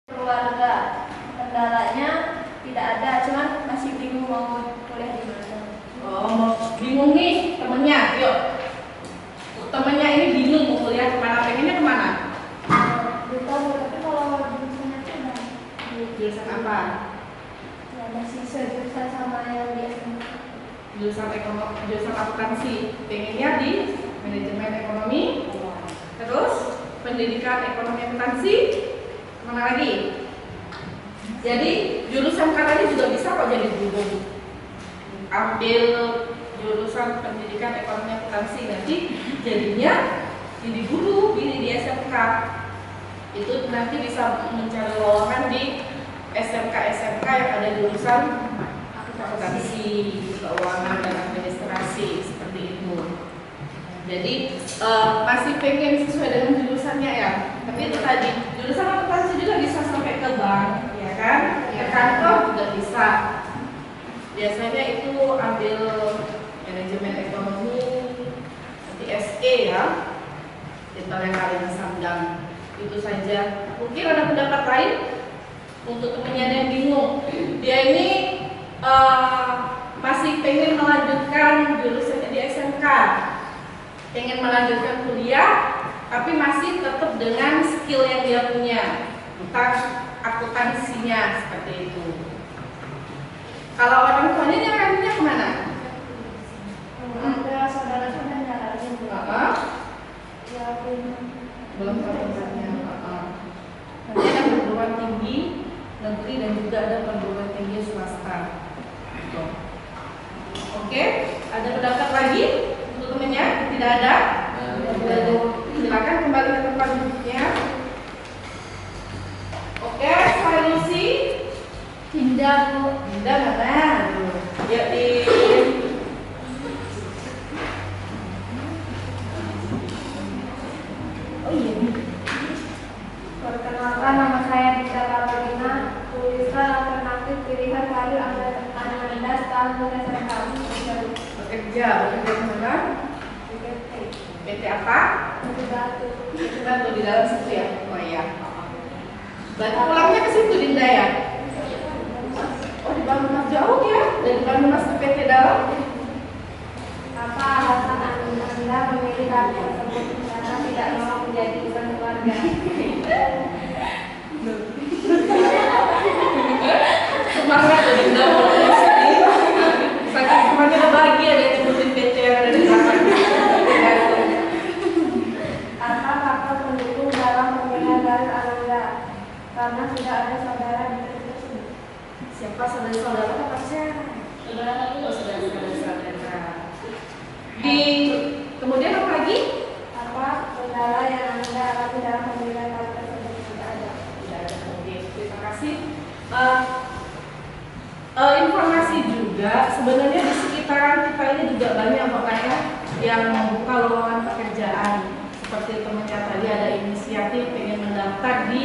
Keluarga, kendalanya tidak ada, cuman masih bingung mau kuliah di mana. Oh, bingung nih temennya, yuk. Temennya ini bingung mau kuliah kemana, pengennya kemana? Belum tahu, tapi kalau jurusannya itu udah Jurusan apa? ya masih sejurusan sama yang di SMA. Jurusan ekonomi, jurusan akuntansi. Pengennya di manajemen ekonomi. Terus pendidikan ekonomi akuntansi. Kemana lagi? Jadi jurusan katanya juga bisa kok jadi guru. Ambil jurusan pendidikan ekonomi akuntansi, nanti jadinya jadi guru di SMK. Itu nanti bisa mencari lowongan di SMK yang ada jurusan akuntansi, keuangan dan administrasi seperti itu. Jadi masih pengen sesuai dengan jurusannya ya. Tapi itu tadi jurusan akuntansi juga bisa sampai ke bank, ya kan? Ke kantor juga bisa. Biasanya itu ambil manajemen ekonomi, nanti SE ya, titel yang kalian sandang. Itu saja. Mungkin ada pendapat lain untuk temennya yang bingung. Dia ini masih pengen melanjutkan jurusannya di SMK, pengen melanjutkan kuliah, tapi masih tetap dengan skill yang dia punya tentang akuntansinya seperti itu. Kalau orang tuanya nyaraninnya kemana? Ada saudara-saudara nyaranin ya Belum tempatnya. Nanti ada perguruan tinggi negeri dan juga ada perguruan tinggi swasta. Gitu. Oke, ada pendapat lagi untuk temennya? Tidak ada? Silakan kembali ke tempat duduknya. Oke, solusi Dinda Bu. Dinda mana? Ya di Oh iya. Perkenalkan, nama saya Dinda Carolina. Tuliskan alternatif pilihan karir Anda setelah lulus SMK. Bekerja kemana? PT apa? PT Batu di dalam situ ya? Oh iya. Berarti pulangnya ke situ Dinda ya? Oh di Banyumas jauh ya? Dari Banyumas ke PT dalam? Apa alasan Anda memilih karir tersebut karena tidak mau menjadi beban keluarga? Semangat ya Dinda mau di sini. Saking semangat bahagia dia sebutin PT yang ada di belakang. Apa faktor pendukung dalam pemilihan karir Anda? Karena sudah ada saudara di karir tersebut. Siapa saudara-saudara tempatnya? Saudara-saudara. Di kemudian apa lagi? Apa kendala yang Anda alami dalam pemilihan karir tersebut? Tidak ada. Tidak ada. Oke, terima kasih. Informasi juga sebenarnya di sekitaran kita ini juga banyak makanya yang membuka lowongan pekerjaan. Seperti temannya tadi ada inisiatif pengen mendaftar di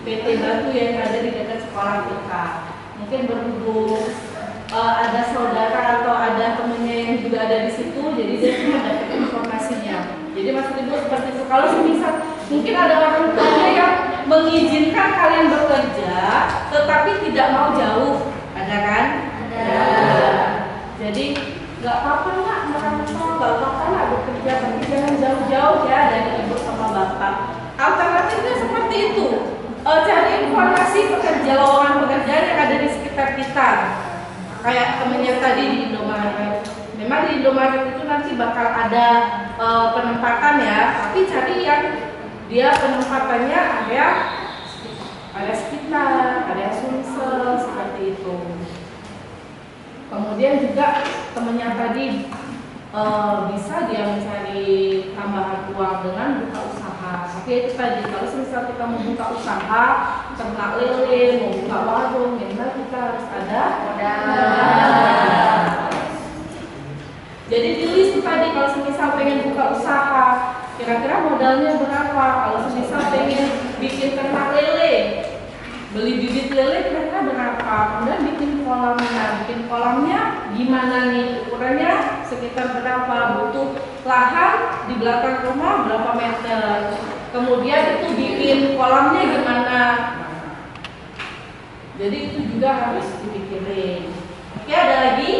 PT Batu yang ada di dekat sekolah kita. Mungkin berhubung ada saudara atau ada temennya yang juga ada di situ, jadi dia cuma dapat informasinya. Jadi maksud ibu seperti itu. Kalau semisal mungkin ada orang tuanya yang mengizinkan kalian bekerja, tetapi tidak mau jauh, ada kan? Ada. Jadi nggak apa-apa nak merantau, nggak apa-apa nak bekerja, tapi jangan jauh-jauh ya dari ibu sama bapak. Alternatifnya seperti itu. Cari informasi pekerja, lowongan pekerjaan yang ada di sekitar kita. Kayak temennya tadi di Indomaret. Memang di Indomaret itu nanti bakal ada penempatan ya, tapi cari yang dia penempatannya area sekitar, area Sumsel, Kemudian juga temennya tadi bisa dia mencari tambahan uang dengan buka usaha. Tapi itu tadi, kalau misal kita mau buka usaha, ternak lele, mau buka warung, minimal kita harus ada modal. Jadi di list tadi, kalau misal pengen buka usaha, kira-kira modalnya berapa? Kalau misal pengen bikin ternak lele, beli bibit lele kira-kira berapa? Kemudian bikin kolamnya gimana nih? Ukurannya sekitar berapa? Butuh lahan di belakang rumah berapa meter? Kemudian itu bikin kolamnya gimana? Jadi itu juga harus dipikirin. Oke, ada lagi?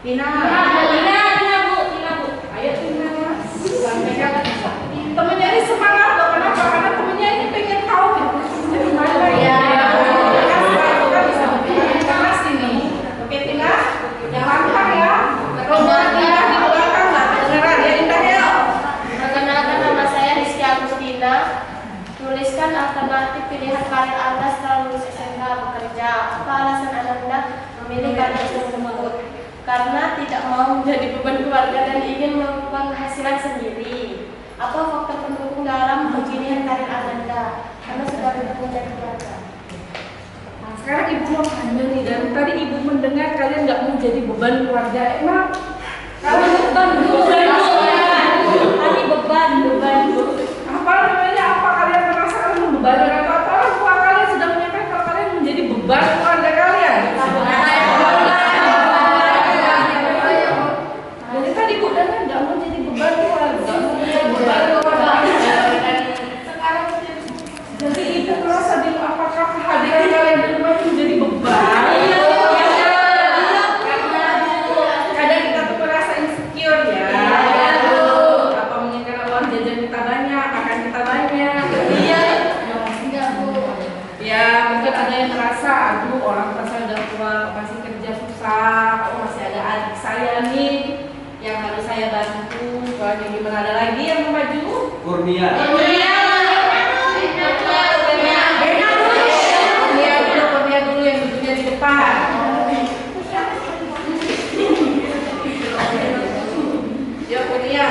Tina Bu. Ayo Tina. Temennya ini semangat loh, kenapa? Karena temennya ini pengen tahu gimana ya. Kita bisa keras ini. Oke Tina, yang lantang ya. Kalau Indah di belakang nggak kedengeran ya, Indah ya. Perkenalkan, nama saya Rizky Agustina. Tuliskan alternatif pilihan karir Anda setelah lulus SMK bekerja. Apa alasan Anda memilih karir tersebut? Karena tidak mau menjadi beban keluarga dan ingin melakukan penghasilan sendiri. Apa faktor pendukung dalam pemilihan karir Anda? Karena sudah bertemu dari keluarga. Nah, sekarang ibu mau tanya nih, dari tadi ibu mendengar kalian nggak mau jadi beban keluarga. Emang kalian beban. Apa namanya? Apa kalian merasakan membebani atau orang tua kalian sudah menyampaikan kalau kalian menjadi beban keluarga kalian? Jadi tadi ibu dengar nggak mau jadi beban keluarga, nggak mau jadi beban keluarga. Sekarang jadi ibu merasa di apakah kehadiran kalian di rumah itu menjadi beban? Kadang kita tuh merasa insecure ya. Apa mungkin karena uang jajan kita banyak, makan kita banyak. Ya mungkin ada yang merasa, aduh orang tua saya udah tua, masih kerja susah, oh masih ada adik saya nih yang harus saya bantu. Kalau gimana, ada lagi yang mau maju? Kurnia dulu yang duduknya di depan. Ya Kurnia,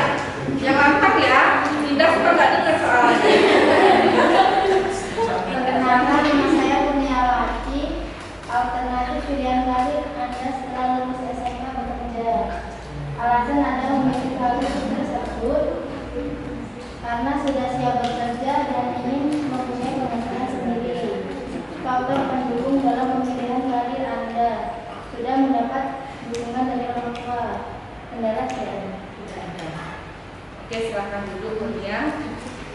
yang lantang ya. Indah suka nggak dengar soalnya. Perkenalkan, nama saya Kurniawati. Alternatif pilihan karir Anda setelah lulus SMK bekerja. Alasan Anda memilih karir tersebut karena sudah siap bekerja dan ingin mempunyai penghasilan sendiri. Faktor pendukung dalam pemilihan karir Anda: sudah mendapat dukungan dari orang tua. Kendala tidak ada. Oke, silahkan duduk Kurnia.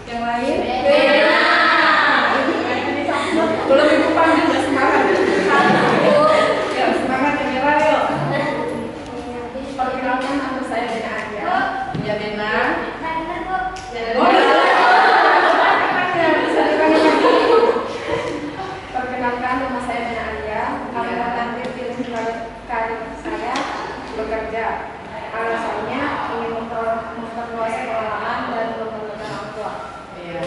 Yang lain? Belum ibu panggil nggak semangat? Ya semangat ya Bella, yuk. Perkenalkan, nama saya Bena Arya. Ya Bena. Perkenalkan, nama saya Bena Arya. Alternatif pilihan karir saya bekerja. Alasannya ingin memperluas pengalaman dan memperluas orang tua. Iya.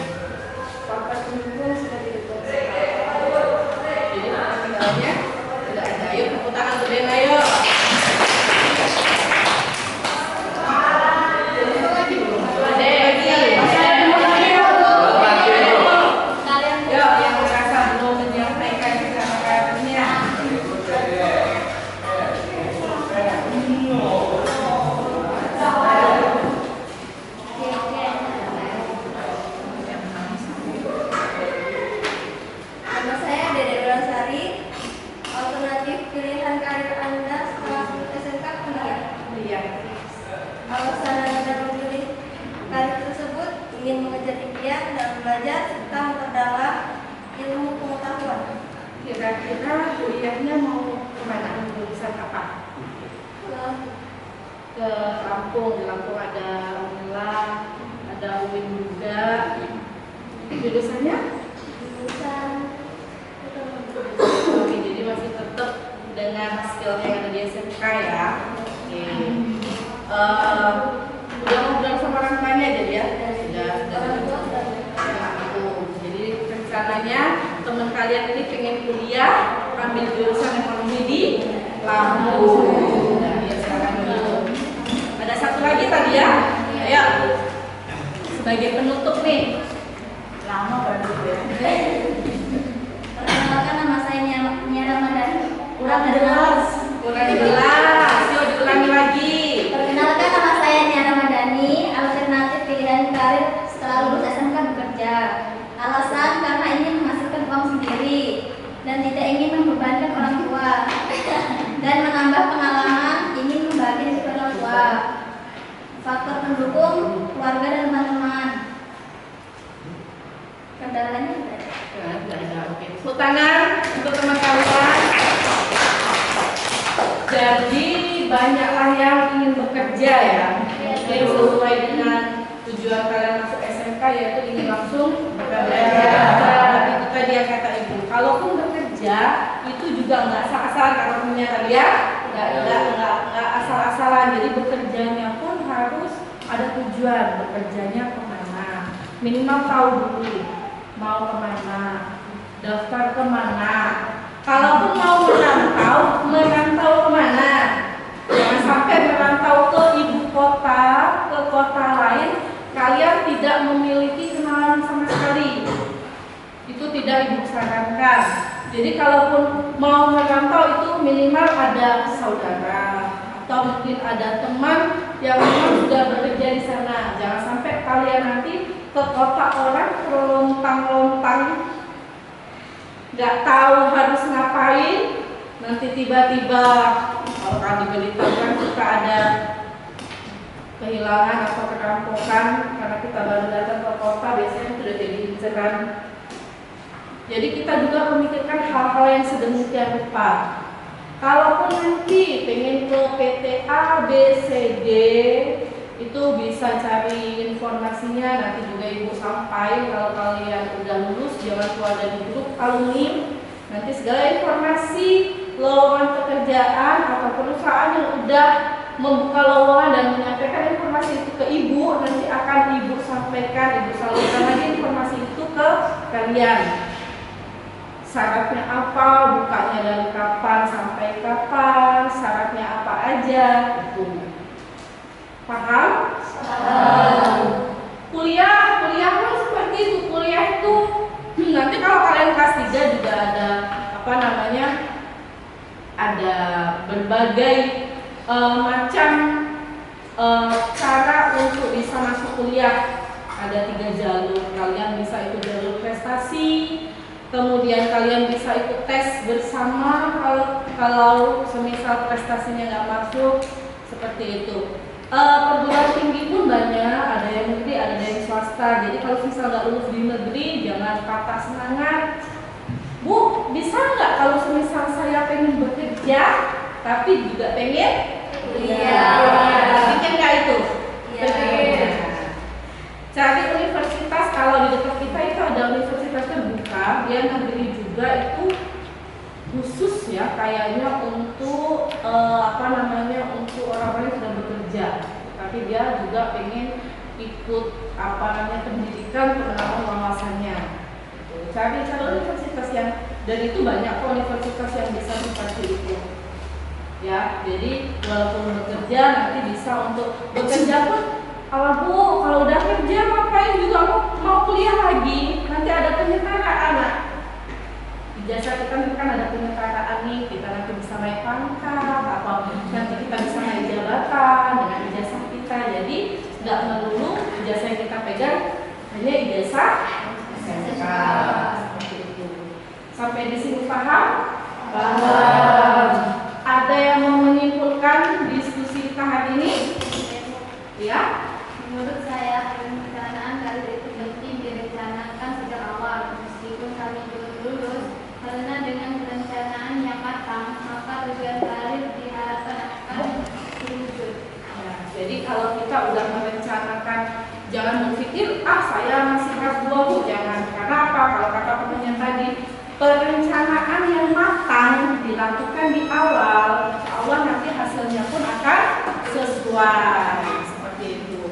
Faktor pendukung sudah didukung. Jadi tinggalnya sudah ada. Yuk tepuk tangan untuk Bena yuk. Yuk yang merasa belum menyampaikan kata-katanya. Nama saya Dede Wulandari. Alternatif pilihan karir Anda setelah lulus SMK kuliah. Iya. Alasan Anda memilih karir tersebut ingin mengejar impian dan belajar serta memperdalam ilmu pengetahuan. Kira-kira kuliahnya mau kemana? Jurusan apa? Ke Lampung. Di Lampung ada Unila, ada UIN juga. Jurusannya? Oke, jadi masih tetap dengan skill yang ada di SMK ya. Oke. Udah ngobrol sama orang tuanya jadi ya? Sudah. Jadi rencananya teman kalian ini pengen kuliah ambil jurusan ekonomi di Lampung. tadi ya? Ayo. Sebagai penutup nih. Lama banget ya. Perkenalkan nama saya Nia Ramadhani. Kurang jelas. Yuk diulangi lagi. Perkenalkan nama saya Nia Ramadhani. Alternatif pilihan karir setelah lulus SMK bekerja. Alasan karena ingin menghasilkan uang sendiri dan tidak ingin membebankan orang tua dan menambah pengalaman, ingin membagi rezeki orang tua. Faktor pendukung keluarga dan teman-teman. Kendalanya Tepuk tangan untuk teman kalian. Jadi banyaklah yang ingin bekerja ya, yang sesuai dengan tujuan kalian masuk SMK, yaitu ingin langsung bekerja. Itu tadi yang kata ibu. Kalaupun bekerja itu juga nggak asal-asalan karena punya tadi ya, nggak asal-asalan. Jadi bekerjanya pun harus ada tujuan. Bekerjanya kemana? Minimal tahu dulu mau kemana, daftar kemana. Kalaupun mau merantau kemana? Jangan sampai merantau ke ibu kota, ke kota lain, kalian tidak memiliki kenalan sama sekali. Itu tidak ibu sarankan. Jadi kalaupun mau merantau itu minimal ada saudara atau mungkin ada teman yang memang sudah bekerja di sana. Jangan sampai kalian nanti ke kota orang terlontang-lontang, nggak tahu harus ngapain. Nanti tiba-tiba kalau kan diberitakan suka ada kehilangan atau kerampokan karena kita baru datang ke kota, biasanya sudah jadi inceran. Jadi kita juga memikirkan hal-hal yang sedemikian rupa. Kalaupun nanti pengen ke PT A, B, C, D, itu bisa cari informasinya, nanti juga ibu sampaikan. Kalau kalian udah lulus, jangan keluar dari grup alumni. Nanti segala informasi lowongan pekerjaan atau perusahaan yang udah membuka lowongan dan menyampaikan informasi itu ke ibu, nanti akan ibu sampaikan, ibu salurkan lagi informasi itu ke kalian. Syaratnya apa, bukanya dari kapan sampai kapan, syaratnya apa aja, itu. Paham? Kuliah pun seperti itu. Kuliah itu nanti kalau kalian kelas 3 juga ada ada berbagai macam cara untuk bisa masuk kuliah. Ada 3 jalur. Kalian bisa ikut jalur prestasi, kemudian kalian bisa ikut tes bersama kalau semisal prestasinya nggak masuk, seperti itu. Perguruan tinggi pun banyak, ada yang negeri, ada yang swasta. Jadi kalau misal nggak lulus di negeri, jangan patah semangat. Bu, bisa nggak kalau semisal saya pengen bekerja, tapi juga pengen kuliah? Bikin nggak itu? Iya. Cari universitas, kalau di dekat kita itu ada universitas terbuka, dia negeri juga, itu khusus ya kayaknya untuk untuk orang-orang yang sudah bekerja, tapi dia juga pengen ikut pendidikan pengenalan wawasannya. Cari universitas yang, dan itu banyak kok universitas yang bisa seperti itu ya. Jadi walaupun bekerja nanti bisa untuk bekerja pun, kalau udah kerja ngapain juga mau kuliah lagi, nanti ada penyetaraan. Ijazah kita kan ada penyetaraan nih, kita nanti bisa naik pangkat atau nanti kita bisa naik jabatan dengan ijazah kita. Jadi nggak melulu ijazah yang kita pegang hanya ijazah SMK. Seperti itu. Sampai di sini paham? Paham. Ada yang mau menyimpulkan diskusi kita hari ini? Ya? Menurut saya, perencanaan karir itu penting direncanakan sejak awal, meskipun kami belum lulus, karena dengan perencanaan yang matang, maka tujuan karir diharapkan akan terwujud. Ya, jadi kalau kita udah merencanakan, jangan berpikir, saya masih kelas 2 Bu, jangan. Karena apa? Kalau kata temannya tadi, perencanaan yang matang dilakukan di awal, insya Allah nanti hasilnya pun akan sesuai. Seperti itu.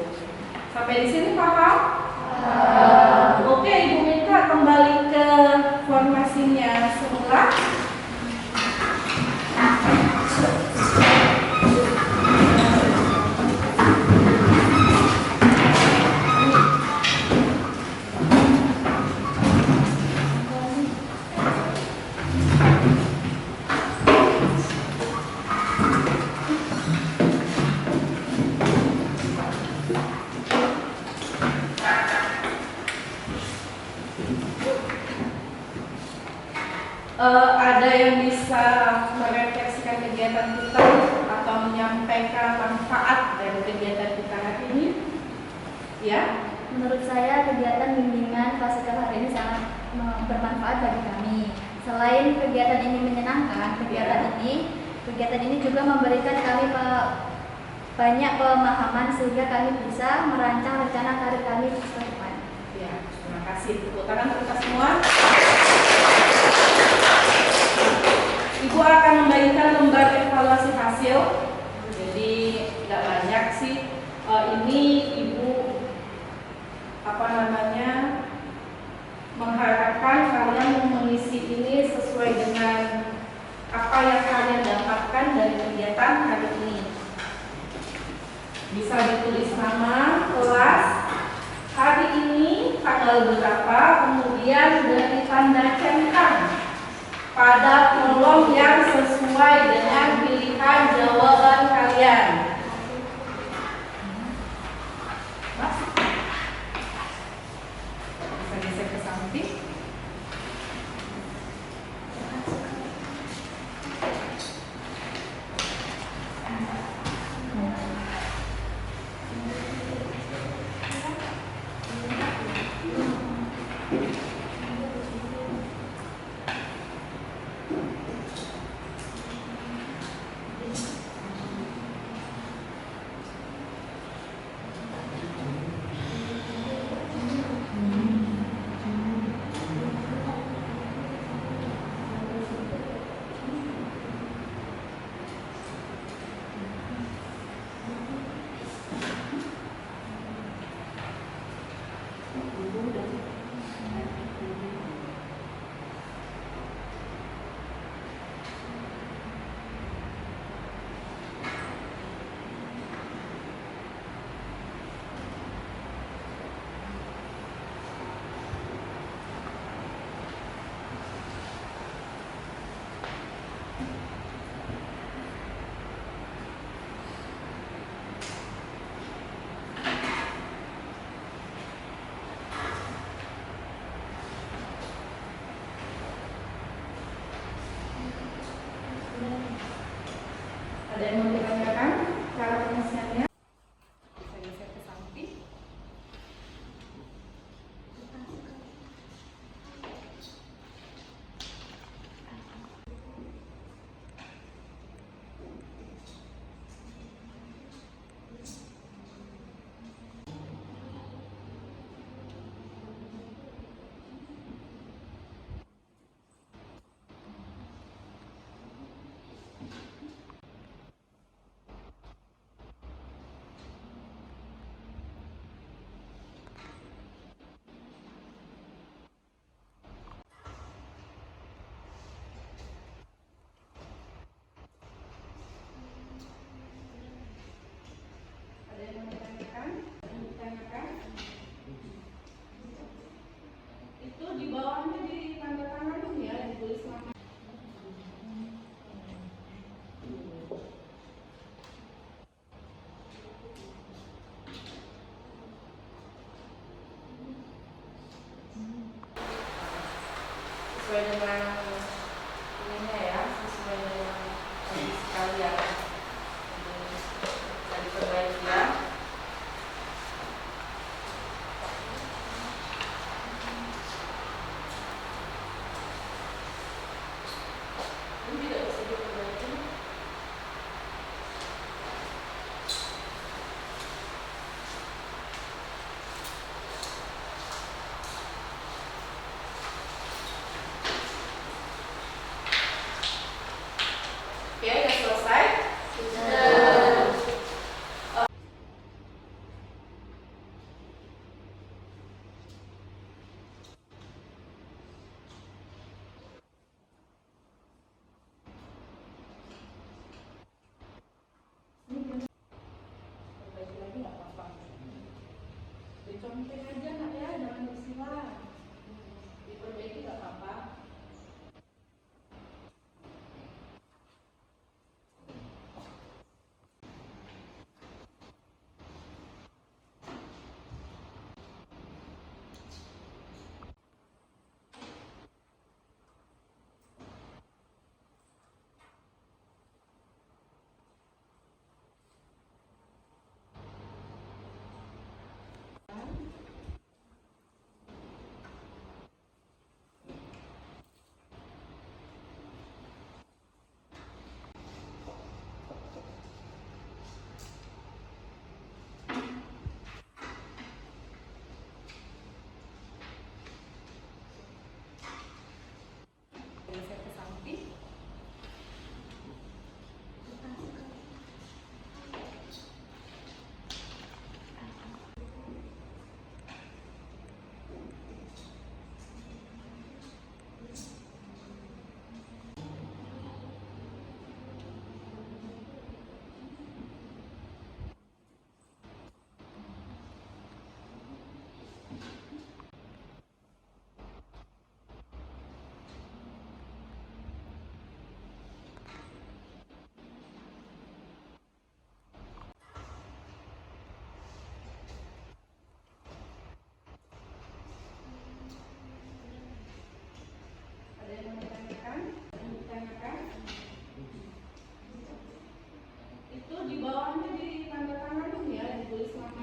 Sampai di sini paham? Oke, Ibu minta kembali ke formasinya semula. kegiatan kita atau menyampaikan manfaat dari kegiatan kita hari ini? Ya. Menurut saya kegiatan bimbingan Fasika hari ini sangat bermanfaat bagi kami. Selain kegiatan ini menyenangkan, kegiatan ini juga memberikan kami banyak pemahaman sehingga kami bisa merancang rencana karir kami ke depan. Ya, terima kasih. Tepuk tangan untuk kita semua. Ibu akan membagikan lembar evaluasi hasil. Jadi tidak banyak sih. Ini Ibu mengharapkan kalian mengisi ini sesuai dengan apa yang kalian dapatkan dari kegiatan hari ini. Bisa ditulis nama, kelas, hari ini, tanggal berapa, kemudian dari tanda centang pada kolom yang sesuai dengan pilihan jawaban kalian. Bisa geser ke samping. Ada yang mau ditanyakan cara pengisiannya? Bisa geser ke samping. di bawahnya ditandatanganin ya, ditulis nama.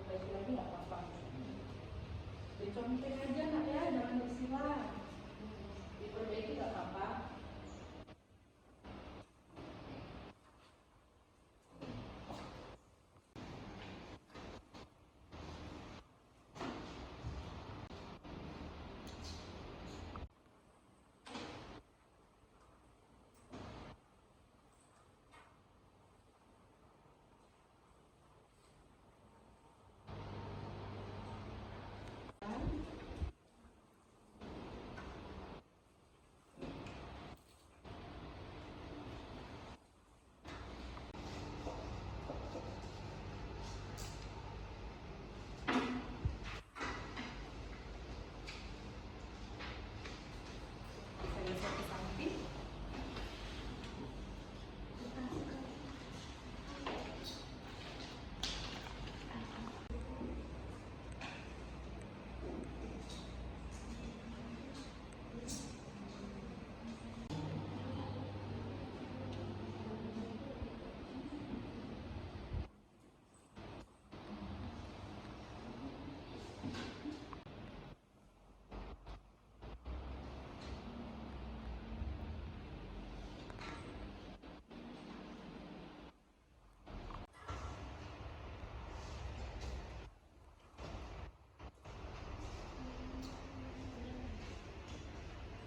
Perbaiki lagi nggak apa-apa. Dicontek aja nak ya, jangan disilang. Diperbaiki nggak apa-apa.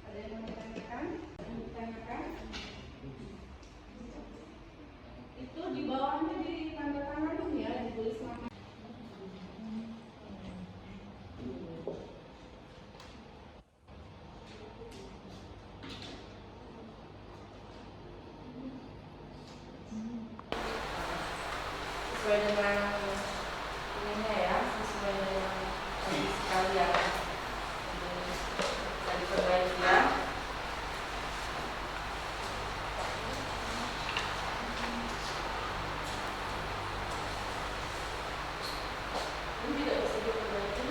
Ada yang mau ditanyakan? Itu di bawahnya ditandatanganin ya, ditulis nama. Sesuai dengan ininya ya, sesuai dengan kondisi kalian. Bisa diperbaiki ya. Ini tidak bisa diperbaiki.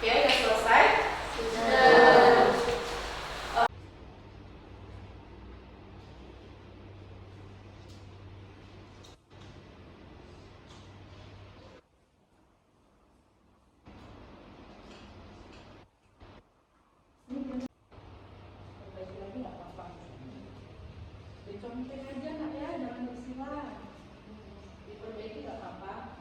Oke, udah selesai? Sudah. Perbaiki lagi nggak apa-apa. Dicontek aja nak ya, jangan disilang. Diperbaiki nggak apa-apa.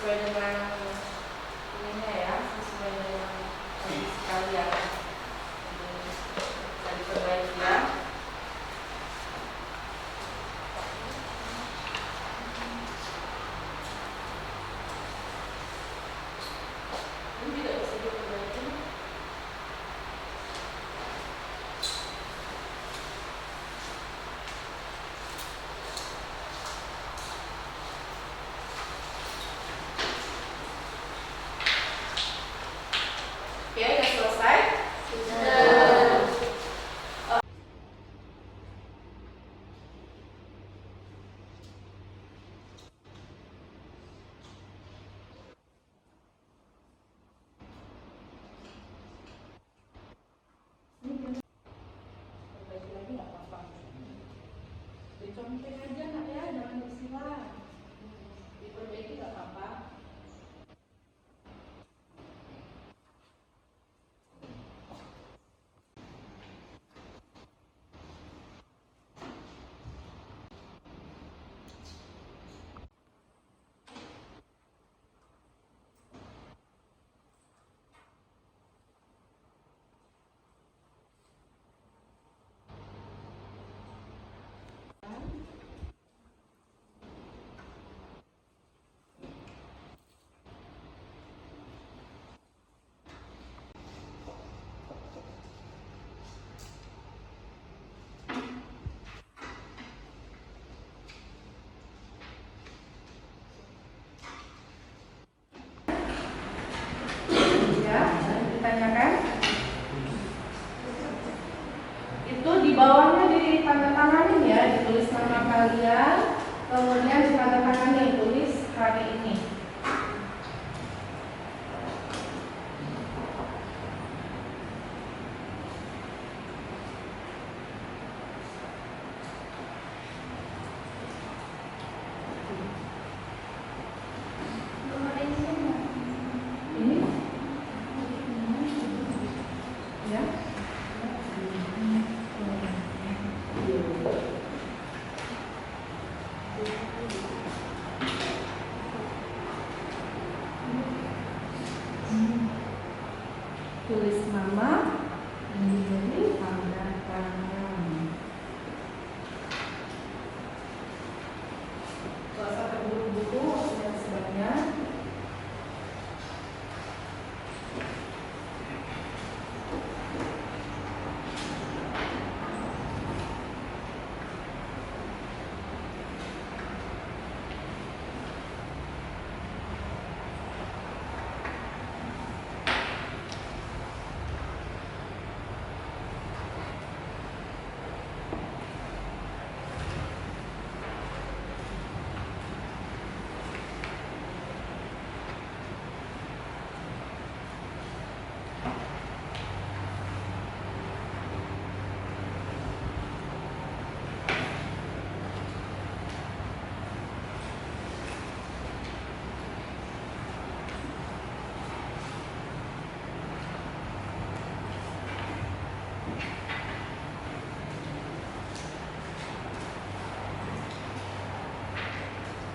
sesuai dengan ininya ya, sesuai dengan kondisi kalian. Bisa diperbaiki ya. Ini juga bisa diperbaiki. Oke, udah selesai? Sudah. Perbaiki lagi nggak apa-apa. Dicontek aja nak ya, jangan disilang. Diperbaiki nggak apa-apa. Ya, ditanyakan. Itu di bawahnya ditandatanganin ya, ditulis nama kalian, kemudian ditandatanganin, tulis hari ini. Ini ya. Tulis nama menjadi tanda tangan. Gak usah terburu-buru, waktunya sebanyak.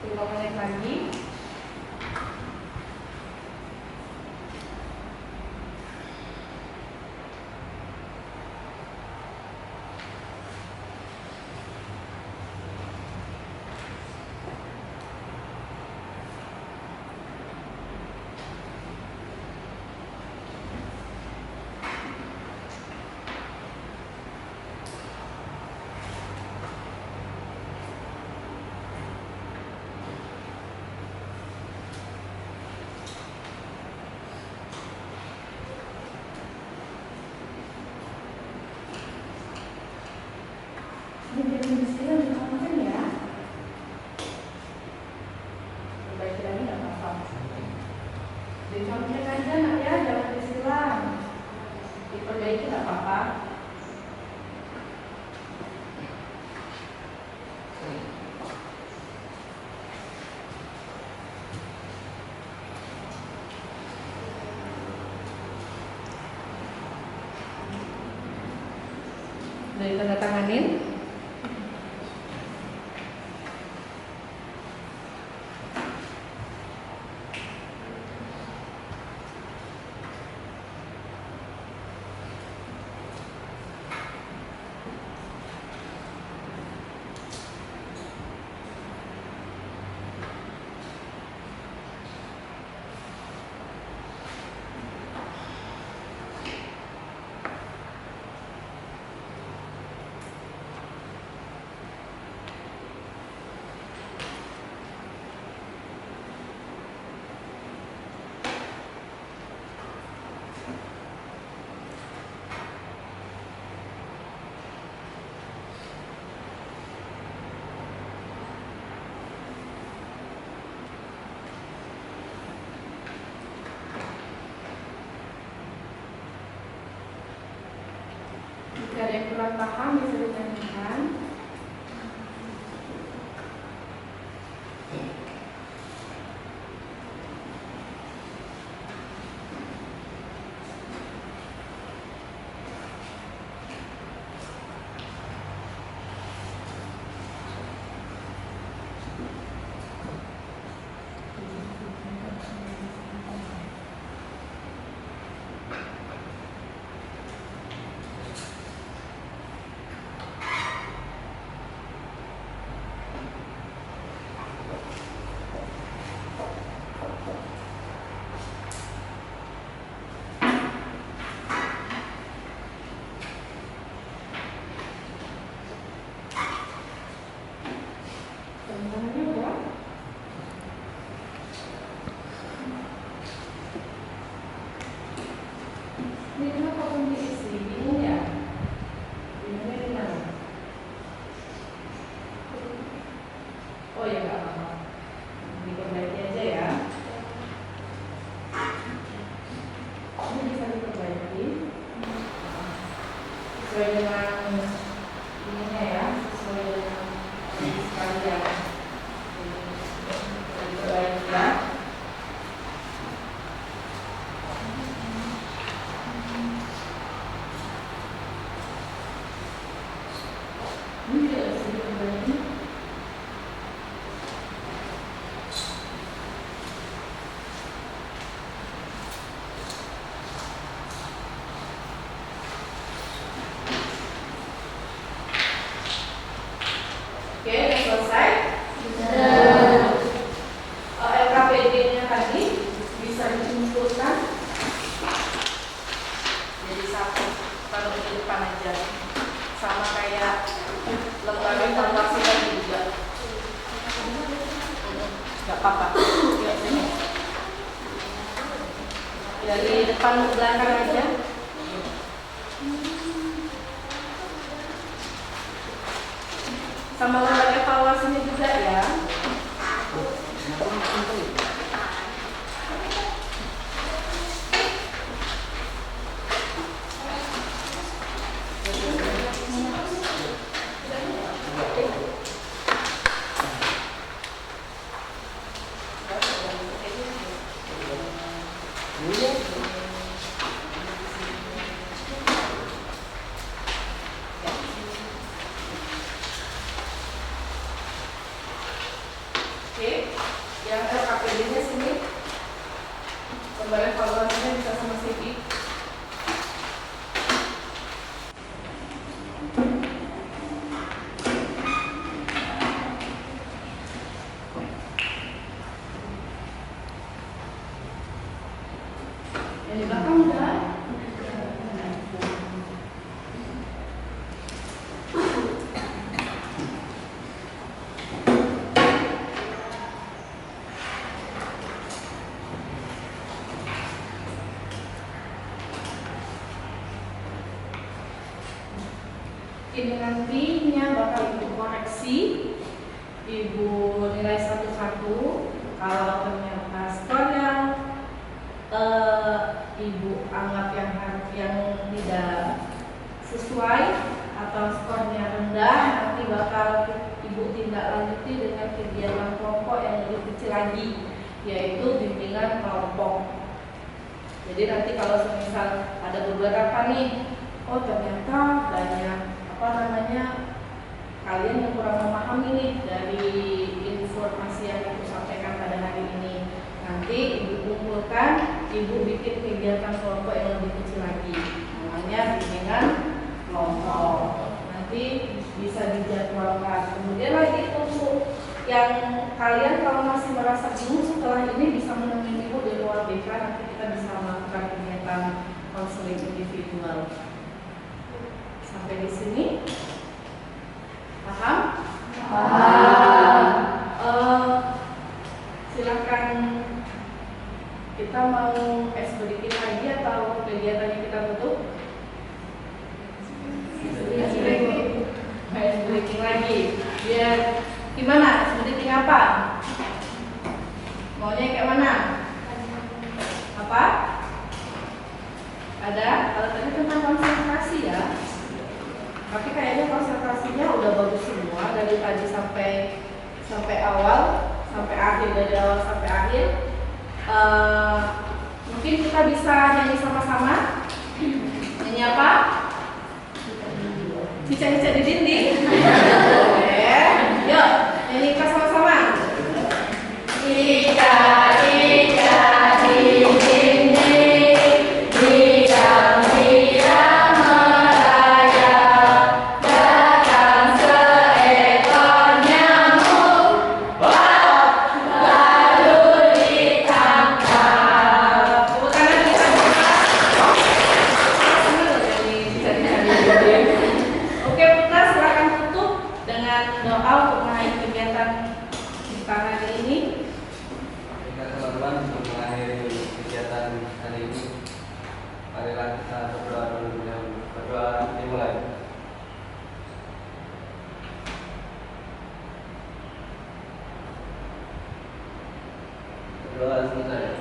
Kita connect lagi. Ini istilah dimakan ya. Perbaiki lagi nggak apa-apa. Dicontek aja nak ya, jangan disilang. Diperbaiki nggak apa-apa. Dari tanda tanganin. yang kurang paham bisa ditanyakan. Ini kenapa pun diisi? Bingung ya? Bingungnya di mana? Oh ya nggak apa-apa. Diperbaiki aja ya. Ini bisa diperbaiki sesuai dengan ininya ya, sesuai dengan sekalian. Diperbaiki ya. Ini juga bisa diperbaiki. Oke, udah selesai? LKPD-nya tadi bisa dikumpulkan jadi satu, taruh di depan aja, sama kayak lembaga evaluasi tadi juga. Gak apa-apa. Yuk, sini. Dari depan ke belakang aja. Sama lembaga evaluasinya juga ya. Oke, yang LKPD-nya sini, lembaga evaluasinya bisa sama CV. Yang di belakang udah. Ini nantinya bakal ibu koreksi, ibu nilai satu-satu. Kalau ternyata skornya ibu anggap yang tidak sesuai atau skornya rendah, nanti bakal ibu tindak lanjuti dengan kegiatan kelompok yang lebih kecil lagi, yaitu bimbingan kelompok. Jadi nanti kalau semisal ada beberapa nih, oh ternyata banyak kalian yang kurang memahami nih dari informasi yang ibu sampaikan pada hari ini, nanti ibu kumpulkan, ibu bikin kegiatan kelompok yang lebih kecil lagi, namanya bimbingan kelompok. Nanti bisa dijadwalkan. Kemudian lagi untuk yang kalian kalau masih merasa bingung setelah ini bisa menemui ibu di luar BK, nanti kita bisa melakukan kegiatan konseling individual. Sampai di sini paham? Paham. Silakan, kita mau ice breaking lagi atau kegiatannya kita tutup? Ice breaking lagi. Biar gimana? Ice breaking apa? Maunya kayak mana? Apa? Ada? Kalau tadi tentang konsentrasi ya. Tapi kayaknya konsentrasinya udah bagus semua dari tadi sampai awal sampai akhir, dari awal sampai akhir. Mungkin kita bisa nyanyi sama-sama. Nyanyi apa? Cica-cica di dinding. Oke, yuk nyanyikan sama-sama. Cica-cica di dinding, bidang-bidang merayap, datang seekor nyamuk, lalu ditangkap. Tepuk tangan kita semua. Senang loh nyanyi cica-cica di dinding. Oke Putra, silakan tutup dengan doa untuk mengakhiri kegiatan kita hari ini. Baiklah teman-teman, untuk mengakhiri kegiatan hari ini, marilah kita berdoa terlebih dahulu. Berdoa dimulai. Berdoa selesai.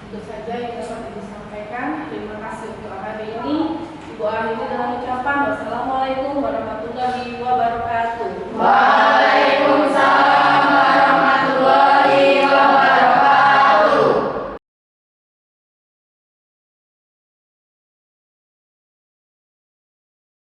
Itu saja yang dapat Ibu sampaikan. Terima kasih untuk hari ini. Ibu akhiri dengan ucapan wassalamualaikum warahmatullahi